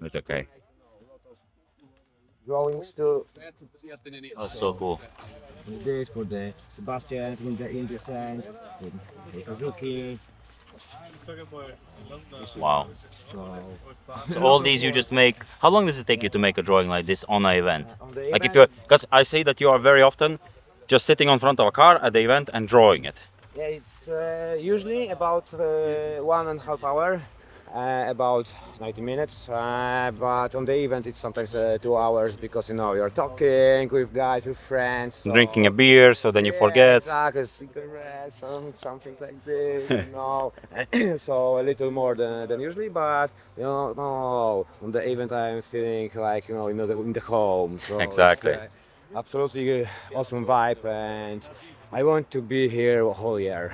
It's okay. Drawings too. That's so cool. This for the Sebastian from the Indian side, the Kazuki. Wow. So So all these you just make. How long does it take you to make a drawing like this on an event? on the Like if event, you're, because I say that you are very often just sitting in front of a car at the event and drawing it. yeah, it's usually about 1.5 hours, about 90 minutes. But on the event, it's sometimes 2 hours because you know you're talking with guys, with friends, so- Drinking a beer, so then you Yeah, forget. exactly, cigarettes, something like this, you know. So a little more than usually, but you know, no, on the event I'm feeling like you know in the home. So Exactly. It's, absolutely awesome vibe, and I want to be here a whole year.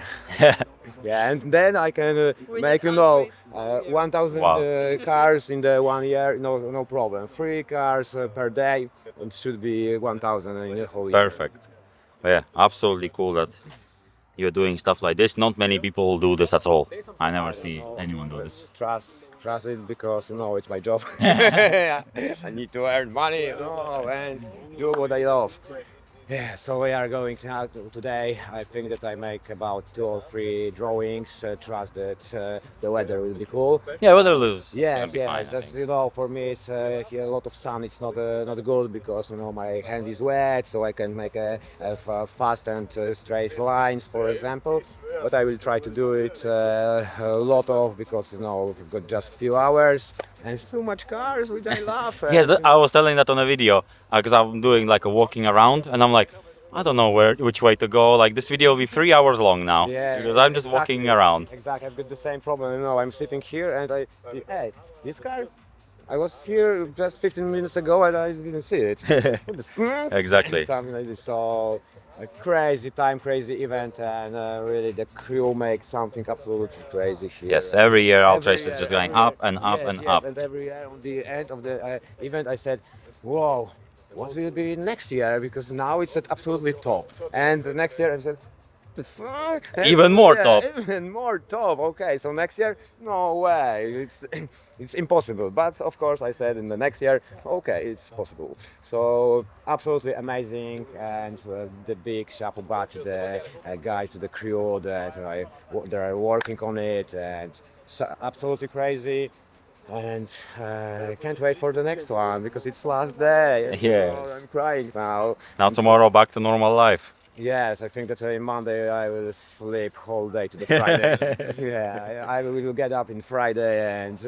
Yeah, and then I can make you know 1,000 Wow. cars in the 1 year. No problem. 3 cars per day. It should be 1,000 in the whole year. Perfect. Yeah, absolutely cool that you're doing stuff like this. Not many people do this at all. I never see anyone do this. Trust it because you know it's my job. I need to earn money, you know, and do what I love. Yeah, so we are going out today. I think that I make about 2 or 3 drawings. Trust that the weather will be cool. Yeah, weather is gonna Yes, be fine, I yes. That's think. you know, for me it's here a lot of sun. It's not good because you know my hand is wet, so I can make a fast and straight lines, for example. But I will try to do it a lot of because you know we've got just few hours and it's too much cars, which I love. Yes, I was telling that on a video because I'm doing like a walking around, and I'm like, I don't know which way to go. Like this video will be 3 hours long now because I'm just walking exactly. around. Exactly, I've got the same problem. You know, I'm sitting here and I see, hey, this car. I was here just 15 minutes ago and I didn't see it. What the f- Exactly. Something like this. So a crazy time, crazy event, and really the crew makes something absolutely crazy here. Yes, every year Every Ultrace is year, just going every up year. and up Yes, and yes, up. And every year on the end of the event, I said, "Whoa, what will be next year?" Because now it's at absolutely top. And the next year, I said, "The fuck? Even more top. Even more top. Okay, so next year, no way. It's it's impossible. But of course, I said in the next year, okay, it's possible. So absolutely amazing, and the big chapeau bas to the guys, to the crew that are working on it, and so absolutely crazy. And can't wait for the next one because it's last day. And, Yes. I'm crying now. Now tomorrow back to normal life. Yes, I think that Monday I will sleep whole day to the Friday. Yeah, I will get up in Friday and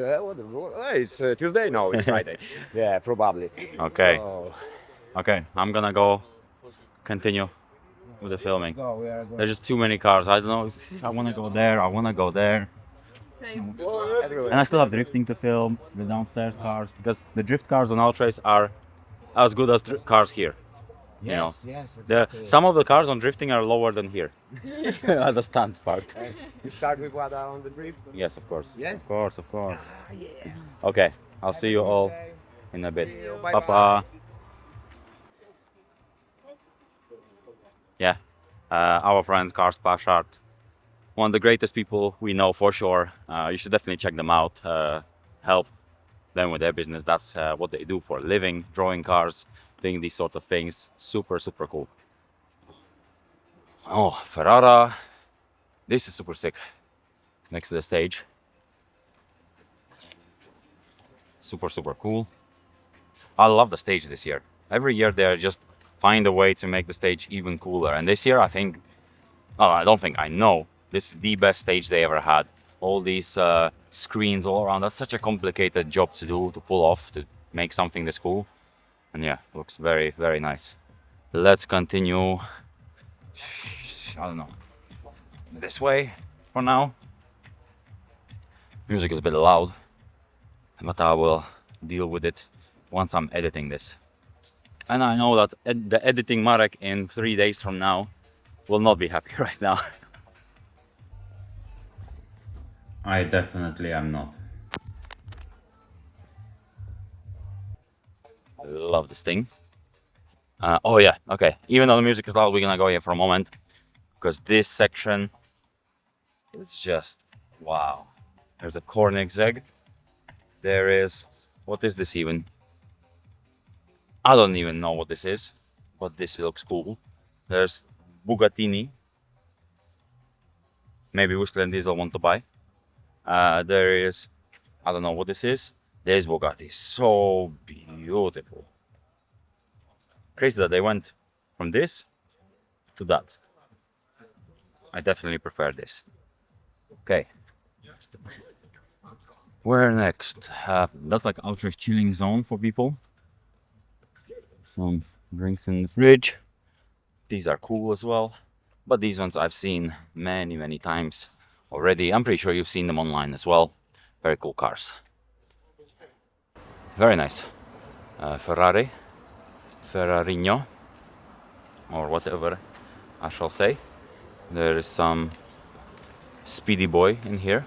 it's Tuesday? No, it's Friday. Yeah, probably. Okay. So, Okay, I'm gonna go continue with the filming. no, we are going. There's just too many cars. I don't know. I wanna go there. I wanna go there. Everywhere. And I still have drifting to film, the downstairs cars, because the drift cars on Ultrace are as good as cars here. You know, yes. some of the cars on drifting are lower than here. At the stand part. You start with what on the drift? Yes, of course. Yeah? Of course, of course. Yeah. Okay, I'll see you all in a bit. Bye-bye. Papa. Yeah, our friend Cars Pashart one of the greatest people we know for sure. You should definitely check them out. Help them with their business. That's what they do for a living, drawing cars, doing these sort of things. Super, super cool. Oh, Ferrara. This is super sick. Next to the stage. Super, super cool. I love the stage this year. Every year they just find a way to make the stage even cooler. And this year I think, oh, I don't think, I know, this is the best stage they ever had. All these screens all around. That's such a complicated job to do, to pull off, to make something this cool. And yeah, looks very, very nice. Let's continue, I don't know, this way for now. Music is a bit loud, but I will deal with it once I'm editing this. And I know that the editing Marek in 3 days from now will not be happy right now. I definitely am not. Love this thing. Oh yeah, okay. Even though the music is loud, we're gonna go here for a moment, because this section is just wow. There's a Koenigsegg. There is, what is this even? I don't even know what this is, but this looks cool. There's Bugatini. Maybe Whistler and Diesel want to buy. There is, I don't know what this is. There's Bugatti. So beautiful. Crazy that they went from this to that. I definitely prefer this. Okay. Where next? That's like Ultrace chilling zone for people. Some drinks in the fridge. These are cool as well. But these ones I've seen many, many times already. I'm pretty sure you've seen them online as well. Very cool cars. Very nice. Ferrari. Ferrarino. Or whatever I shall say. There is some Speedy Boy in here.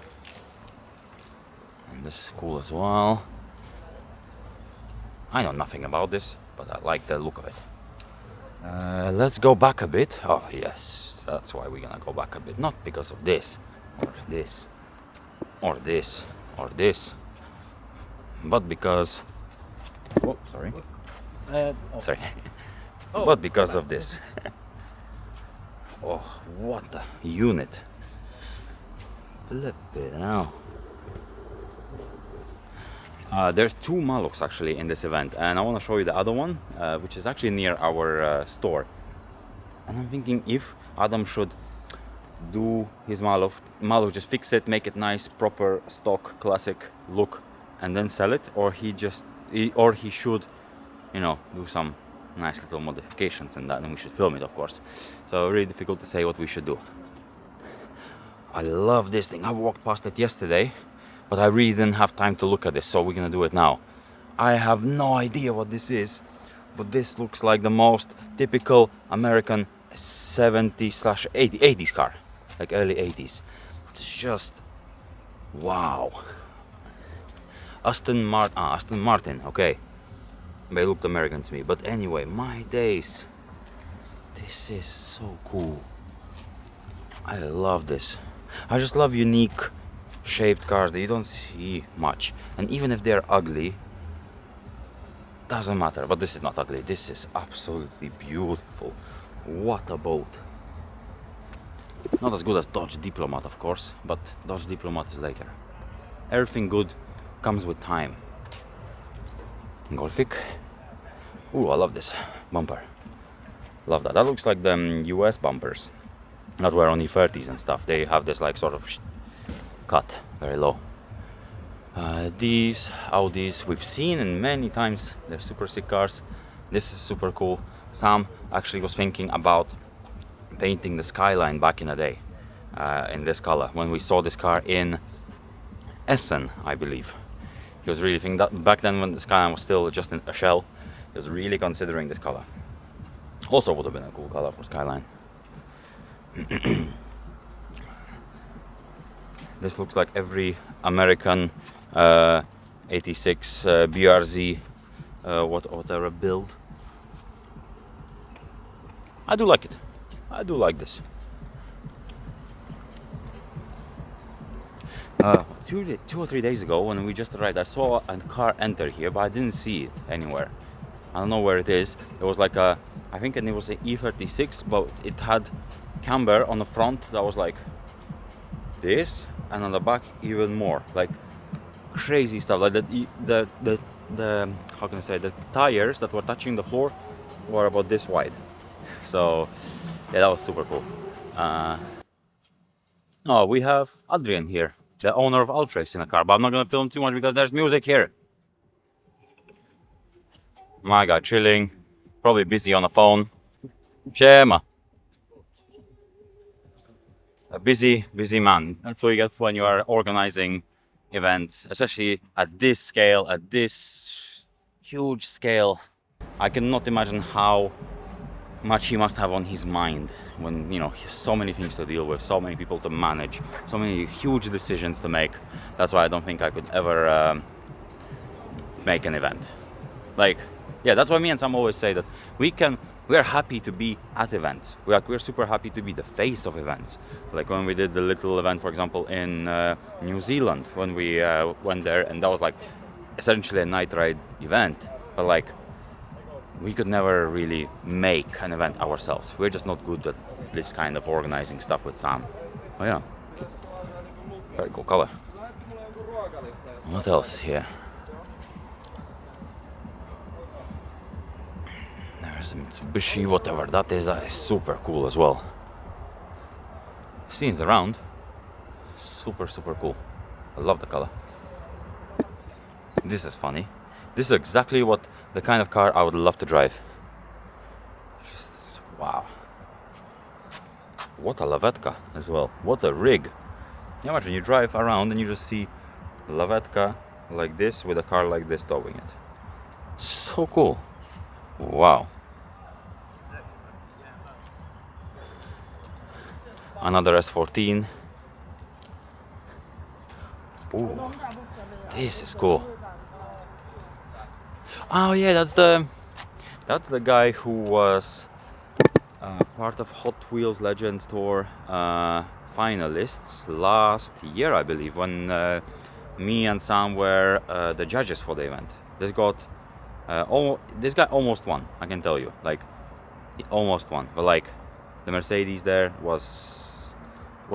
And this is cool as well. I know nothing about this, but I like the look of it. Let's go back a bit. Oh yes, that's why we're gonna go back a bit. Not because of this, or this, or this, or this, but because... Oh, sorry. Sorry. But because of this. Oh, what a unit. Flip it out. There's 2 Maluks actually in this event, and I want to show you the other one, which is actually near our store. And I'm thinking if Adam should do his Maluk, just fix it, make it nice, proper stock classic look, and then sell it, or he should, you know, do some nice little modifications and that, and we should film it, of course. So really difficult to say what we should do. I love this thing. I walked past it yesterday, but I really didn't have time to look at this, so we're gonna do it now. I have no idea what this is, but this looks like the most typical American 70s/80s car, like early 80s. It's just wow. Aston Martin, okay. They looked American to me, but anyway, my days. This is so cool. I love this. I just love unique shaped cars that you don't see much, and even if they're ugly, doesn't matter. But this is not ugly. This is absolutely beautiful. What a boat. Not as good as Dodge Diplomat, of course, but Dodge Diplomat is later. Everything good comes with time. Golfic. Ooh, I love this bumper. Love that. That looks like the US bumpers that were only 30s and stuff. They have this like sort of cut very low. These Audis we've seen in many times. They're super sick cars. This is super cool. Sam actually was thinking about painting the Skyline back in the day in this color when we saw this car in Essen, I believe. He was really thinking that back then, when the Skyline was still just in a shell, he was really considering this color. Also would have been a cool color for Skyline. This looks like every American 86 BRZ whatever build. I do like it. I do like this. two or 3 days ago when we just arrived, I saw a car enter here, but I didn't see it anywhere. I don't know where it is. It was like I think it was an E36, but it had camber on the front that was like this, and on the back even more, like crazy stuff. Like the how can I say, the tires that were touching the floor were about this wide. So yeah, that was super cool. Oh, we have Adrian here, the owner of Ultrace, in the car, but I'm not gonna film too much because there's music here. My guy chilling, probably busy on the phone. Siema. A busy man. That's what you get when you are organizing events, especially at this scale, at this huge scale. I cannot imagine how much he must have on his mind when, you know, he has so many things to deal with, so many people to manage, so many huge decisions to make. That's why I don't think I could ever make an event. Like, yeah, that's why me and Sam always say that we are happy to be at events. We're super happy to be the face of events. Like when we did the little event, for example, in New Zealand, when we went there, and that was like essentially a night ride event. But like, we could never really make an event ourselves. We're just not good at this kind of organizing stuff with Sam. Oh yeah, very cool color. What else is here? There's a Mitsubishi, whatever that is super cool as well. Seeing it around, super cool. I love the color. This is funny. This is exactly what the kind of car I would love to drive. Just wow. What a Lavetka as well. What a rig. Imagine you drive around and you just see Lavetka like this with a car like this towing it. So cool. Wow. Another S14. Ooh, this is cool. Oh yeah, that's the guy who was part of Hot Wheels Legends Tour finalists last year, I believe, when me and Sam were the judges for the event. This guy almost won, I can tell you. Like, he almost won, but like the Mercedes there was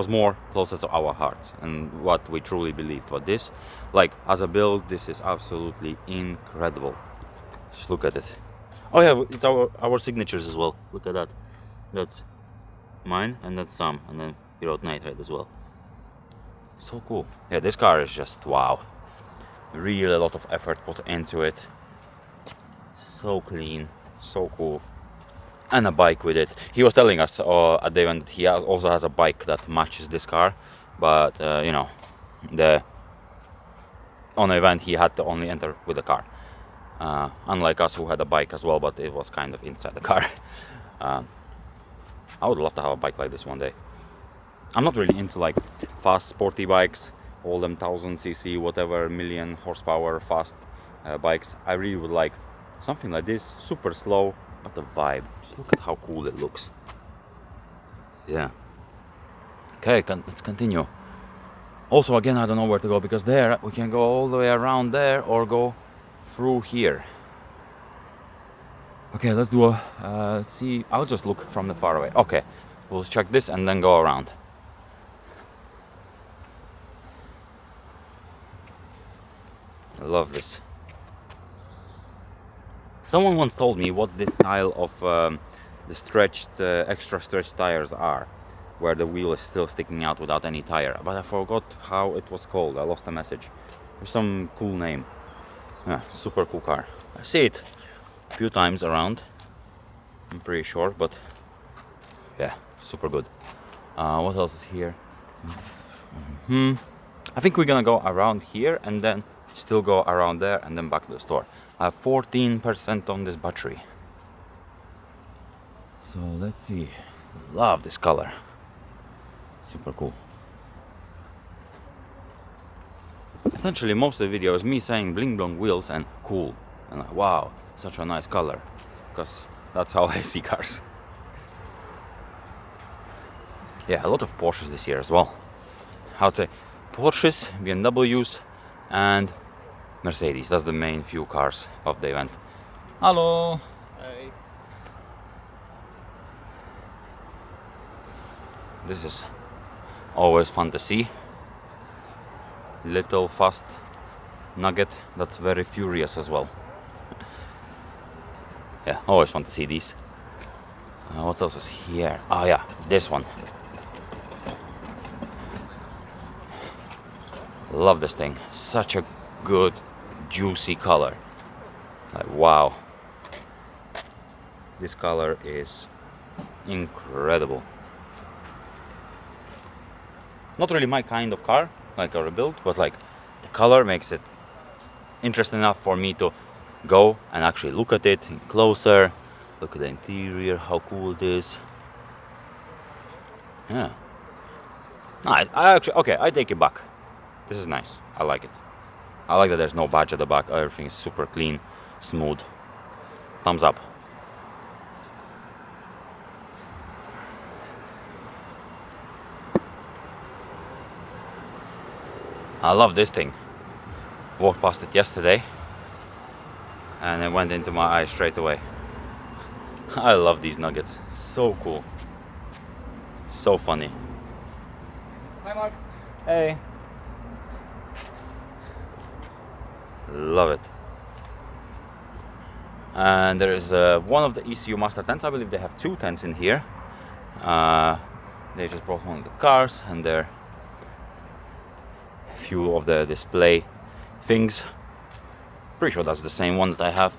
more closer to our hearts and what we truly believed. But this, like, as a build, this is absolutely incredible. Just look at it. Oh yeah, it's our signatures as well. Look at that. That's mine and that's Sam, and then he wrote Night Ride as well. So cool. Yeah, this car is just wow. Really a lot of effort put into it. So clean, so cool. And a bike with it. He was telling us at the event that he also has a bike that matches this car, but you know, on the event he had to only enter with a car, unlike us who had a bike as well, but it was kind of inside the car. I would love to have a bike like this one day. I'm not really into like fast sporty bikes, all them 1000cc, whatever, million horsepower fast bikes. I really would like something like this, super slow, but the vibe. Just look at how cool it looks. Yeah. Okay, let's continue. Also, again, I don't know where to go, because there we can go all the way around there or go through here. Okay, let's do let's see. I'll just look from the far away. Okay, we'll check this and then go around. I love this. Someone once told me what this style of the stretched, extra stretched tires are, where the wheel is still sticking out without any tire, but I forgot how it was called. I lost the message. There's some cool name. Yeah, super cool car. I see it a few times around, I'm pretty sure, but yeah, super good. What else is here? I think we're gonna go around here and then still go around there and then back to the store. I have 14% on this battery. So let's see. Love this color. Super cool. Essentially most of the video is me saying bling blong wheels and cool. And like, wow, such a nice color. Because that's how I see cars. Yeah, a lot of Porsches this year as well. I would say Porsches, BMWs, and Mercedes. That's the main few cars of the event. Hello. Hey. This is always fun to see. Little fast nugget that's very furious as well. Yeah, always fun to see these. What else is here? Oh yeah, this one. Love this thing. Such a good, juicy color. Like, wow. This color is incredible. Not really my kind of car, like a rebuild, but like the color makes it interesting enough for me to go and actually look at it closer. Look at the interior, how cool it is. Yeah. I actually, okay, I take it back. This is nice. I like it. I like that there's no badge at the back. Everything is super clean, smooth. Thumbs up. I love this thing. Walked past it yesterday and it went into my eye straight away. I love these nuggets. So cool. So funny. Hi, Mark. Hey. Love it. And there is one of the ECU master tents. I believe they have 2 tents in here. They just brought one of the cars and there are a few of the display things. Pretty sure that's the same one that I have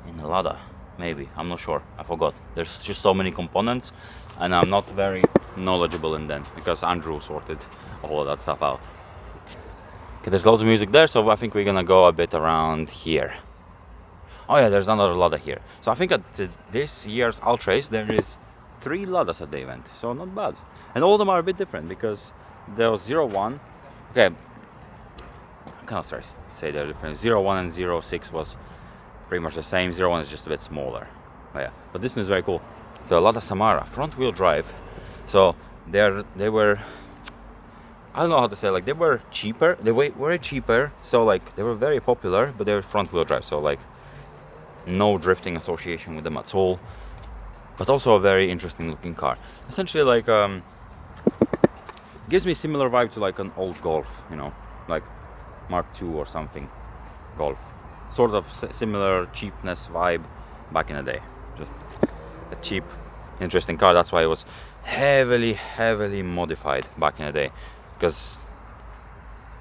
in the Lada. Maybe, I'm not sure, I forgot. There's just so many components and I'm not very knowledgeable in them because Andrew sorted all of that stuff out. Okay, there's loads of music there, so I think we're gonna go a bit around here. Oh yeah, there's another Lada here. So I think at this year's Ultrace there is 3 Ladas at the event, so not bad. And all of them are a bit different because there was 01. Okay, I can't say they're different. 01 and 06 was pretty much the same. 01 is just a bit smaller. Oh yeah, but this one is very cool. It's a Lada Samara, front wheel drive. So they were, I don't know how to say, like they were cheaper. They were cheaper, so like they were very popular, but they were front wheel drive. So like no drifting association with them at all. But also a very interesting looking car. Essentially like gives me similar vibe to like an old Golf, you know, like Mark II or something. Golf. Sort of similar cheapness vibe back in the day. Just a cheap, interesting car. That's why it was heavily modified back in the day. Because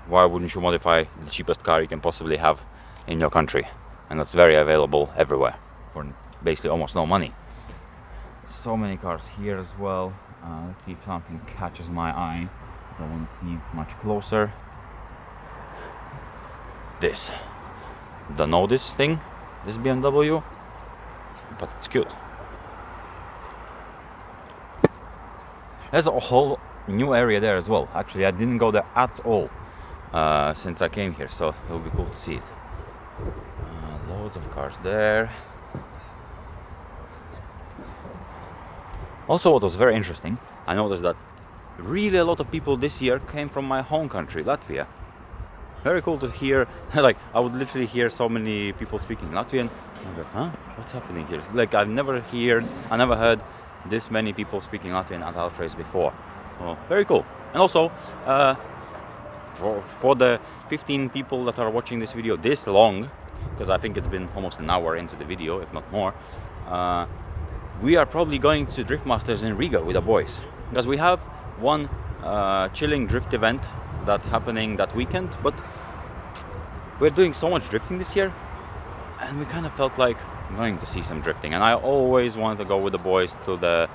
why wouldn't you modify the cheapest car you can possibly have in your country? And that's very available everywhere for basically almost no money. So many cars here as well. Let's see if something catches my eye. I want to see much closer. This. Don't know this thing, this BMW, but it's cute. There's a whole new area there as well. Actually, I didn't go there at all since I came here, so it will be cool to see it. Loads of cars there. Also, what was very interesting, I noticed that really a lot of people this year came from my home country, Latvia. Very cool to hear. Like I would literally hear so many people speaking Latvian. I'm like, huh? What's happening here? It's like I never heard this many people speaking Latvian at Ultrace before. Oh, very cool. And also, for the 15 people that are watching this video this long, because I think it's been almost an hour into the video, if not more, we are probably going to Drift Masters in Riga with the boys, because we have one chilling drift event that's happening that weekend, but we're doing so much drifting this year and we kind of felt like going to see some drifting, and I always wanted to go with the boys to the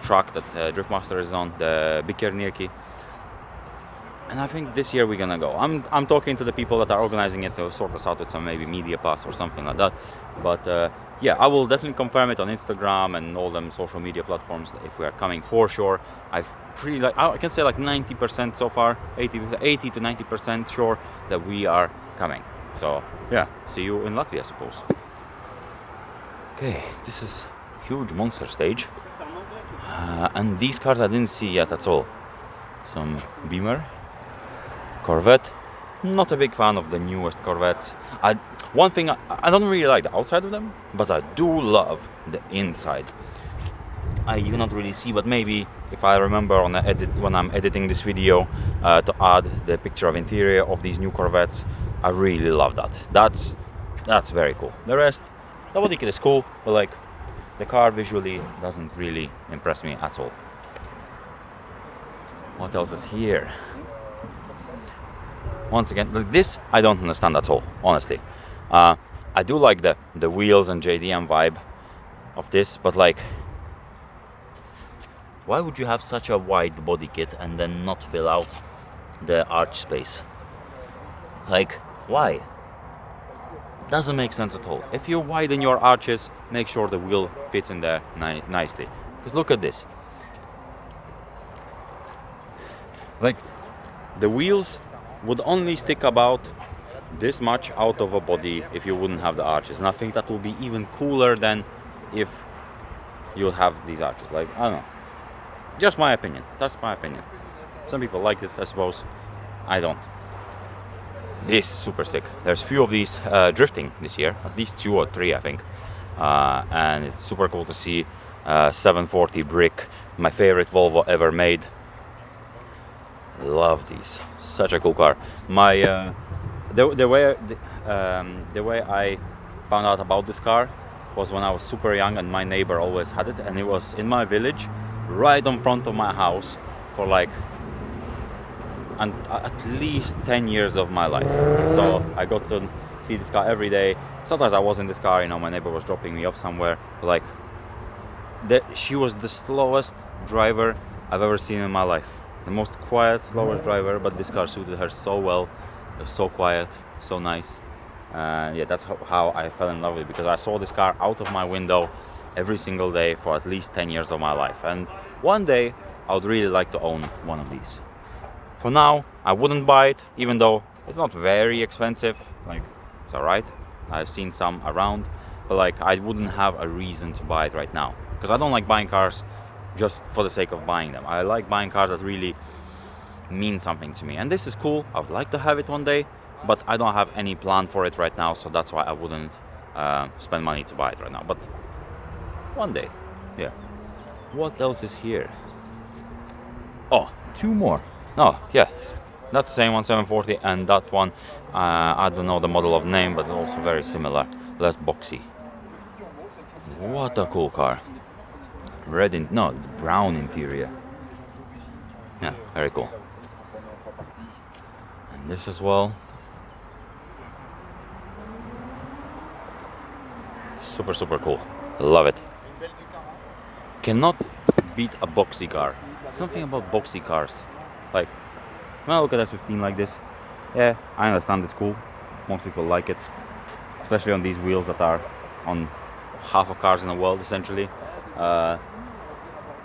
track that Drift Master is on, the Bikernirki, and I think this year we're gonna go. I'm talking to the people that are organizing it to sort us out with some maybe media pass or something like that, but yeah, I will definitely confirm it on Instagram and all them social media platforms if we are coming for sure. I can say like 90% so far, 80 to 90% sure that we are coming. So yeah, see you in Latvia, I suppose. Okay, this is huge monster stage, and these cars I didn't see yet at all. Some Beamer, Corvette. Not a big fan of the newest Corvettes. One thing, I don't really like the outside of them, but I do love the inside. You cannot really see, but maybe if I remember on the edit when I'm editing this video to add the picture of interior of these new Corvettes. I really love that. That's very cool. The rest, the body kit is cool, but like the car visually doesn't really impress me at all. What else is here? Once again, like this I don't understand at all, honestly. I do like the wheels and JDM vibe of this, but like, why would you have such a wide body kit and then not fill out the arch space? Like, why? Doesn't make sense at all. If you widen your arches, make sure the wheel fits in there nicely. Because look at this. Like, the wheels would only stick about this much out of a body if you wouldn't have the arches. And I think that will be even cooler than if you have these arches. Like, I don't know. Just my opinion. That's my opinion. Some people like it, I suppose. I don't. This is super sick. There's few of these drifting this year. At least 2 or 3, I think. And it's super cool to see 740 brick. My favorite Volvo ever made. Love these. Such a cool car. My the way I found out about this car was when I was super young, and my neighbor always had it, and it was in my village, right in front of my house, for like at least 10 years of my life. So I got to see this car every day. Sometimes I was in this car, you know, my neighbor was dropping me off somewhere. Like, she was the slowest driver I've ever seen in my life. The most quiet, slowest driver, but this car suited her so well. It was so quiet, so nice. Yeah, that's how I fell in love with it, because I saw this car out of my window every single day for at least 10 years of my life. And one day I would really like to own one of these. For now, I wouldn't buy it, even though it's not very expensive. Like, it's alright. I've seen some around, but like, I wouldn't have a reason to buy it right now, because I don't like buying cars just for the sake of buying them. I like buying cars that really mean something to me, and this is cool. I would like to have it one day, but I don't have any plan for it right now, so that's why I wouldn't spend money to buy it right now. But one day, yeah. What else is here? Oh, 2 more. Oh, yeah, that's the same one, 740, and that one, I don't know the model of name, but also very similar, less boxy. What a cool car. Brown interior. Yeah, very cool. And this as well. Super, super cool. Love it. Cannot beat a boxy car. Something about boxy cars. Like, when I look at S15 like this, yeah, I understand it's cool. Most people like it. Especially on these wheels that are on half of cars in the world, essentially.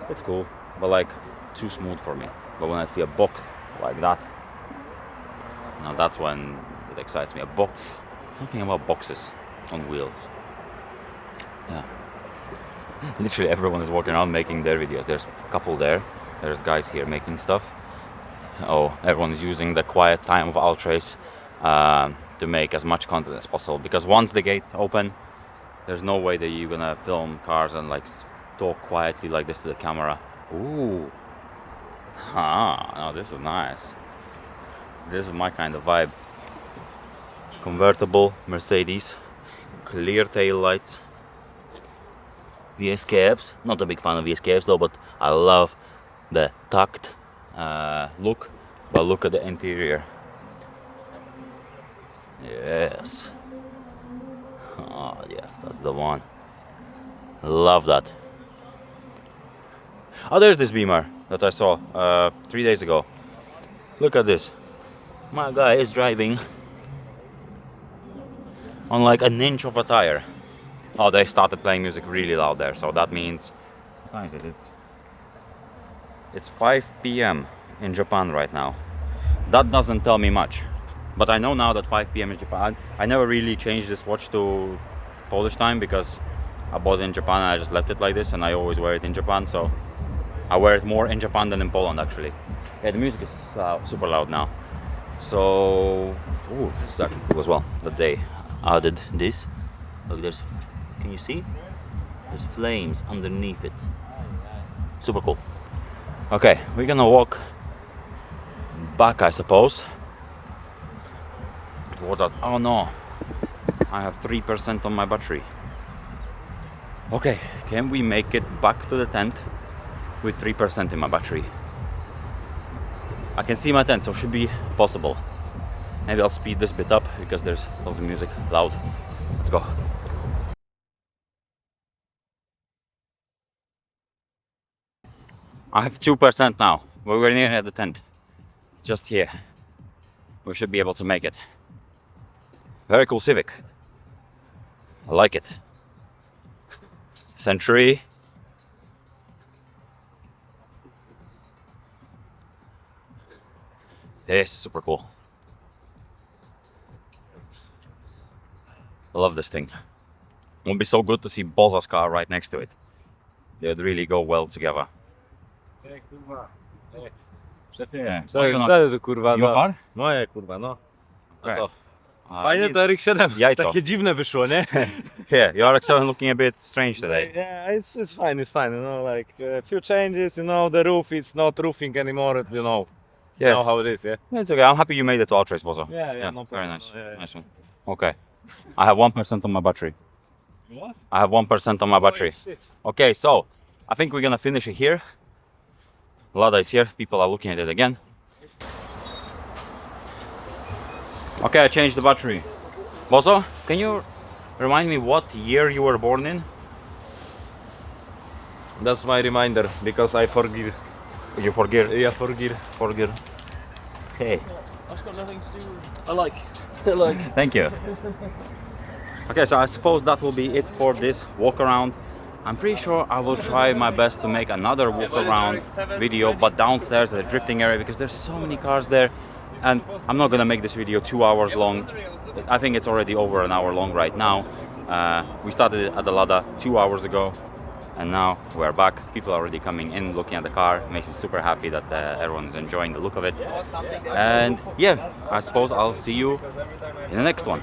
It's cool, but like, too smooth for me. But when I see a box like that, now that's when it excites me. A box, something about boxes on wheels. Yeah. Literally everyone is walking around making their videos. There's a couple there. There's guys here making stuff. Oh, everyone is using the quiet time of Ultrace to make as much content as possible. Because once the gates open, there's no way that you're gonna film cars and like talk quietly like this to the camera. Ooh. Oh, this is nice. This is my kind of vibe. Convertible Mercedes, clear tail lights, VSKFs. Not a big fan of VSKFs though, but I love the tucked look. But look at the interior. Yes. Oh yes, that's the one. Love that. Oh, there's this Beamer that I saw 3 days ago. Look at this. My guy is driving on like an inch of a tire. Oh, they started playing music really loud there, so that means, what time is it? It's 5 p.m. in Japan right now. That doesn't tell me much, but I know now that 5 p.m. in Japan. I never really changed this watch to Polish time because I bought it in Japan and I just left it like this, and I always wear it in Japan, so I wear it more in Japan than in Poland actually. Yeah, the music is super loud now. So, ooh, it's actually cool as well that they added this. Look, can you see? There's flames underneath it. Super cool. Okay, we're gonna walk back, I suppose. Towards that. Oh no, I have 3% on my battery. Okay, can we make it back to the tent with 3% in my battery? I can see my tent, so it should be possible. Maybe I'll speed this bit up because there's lots of music loud. Let's go. I have 2% now. We're near at the tent. Just here. We should be able to make it. Very cool Civic. I like it. Century. This is super cool. I love this thing. It would be so good to see Boza's car right next to it. They'd really go well together. Szefie, No. co to kurwa? Your No, car? moje kurwa, no. A Okay. co? Fajne to RX-7. Jajco. Takie dziwne wyszło, nie? Yeah, your RX-7 looking a bit strange today. Yeah, it's fine, you know, like a few changes, you know, the roof is not roofing anymore, you know. You Yeah. know how it is, yeah? It's okay. I'm happy you made it to Ultrace, Bozo. Yeah, no Very problem. nice. Yeah, yeah. Nice one. Okay. I have 1% on my battery. What? I have 1% on my battery. Shit. Okay, so I think we're gonna finish it here. Lada is here. People are looking at it again. Okay, I changed the battery. Bozo, can you remind me what year you were born in? That's my reminder, because I forget. You forget. Yeah, forget. Forget. Okay. That's got nothing to do with. I like. I like. Thank you. Okay, so I suppose that will be it for this walk around. I'm pretty sure I will try my best to make another walk around video, but downstairs at the drifting area, because there's so many cars there, and I'm not gonna make this video 2 hours long. I think it's already over an hour long right now. We started at the Lada 2 hours ago, and now we're back. People are already coming in, looking at the car. It makes me super happy that everyone is enjoying the look of it. And yeah, I suppose I'll see you in the next one.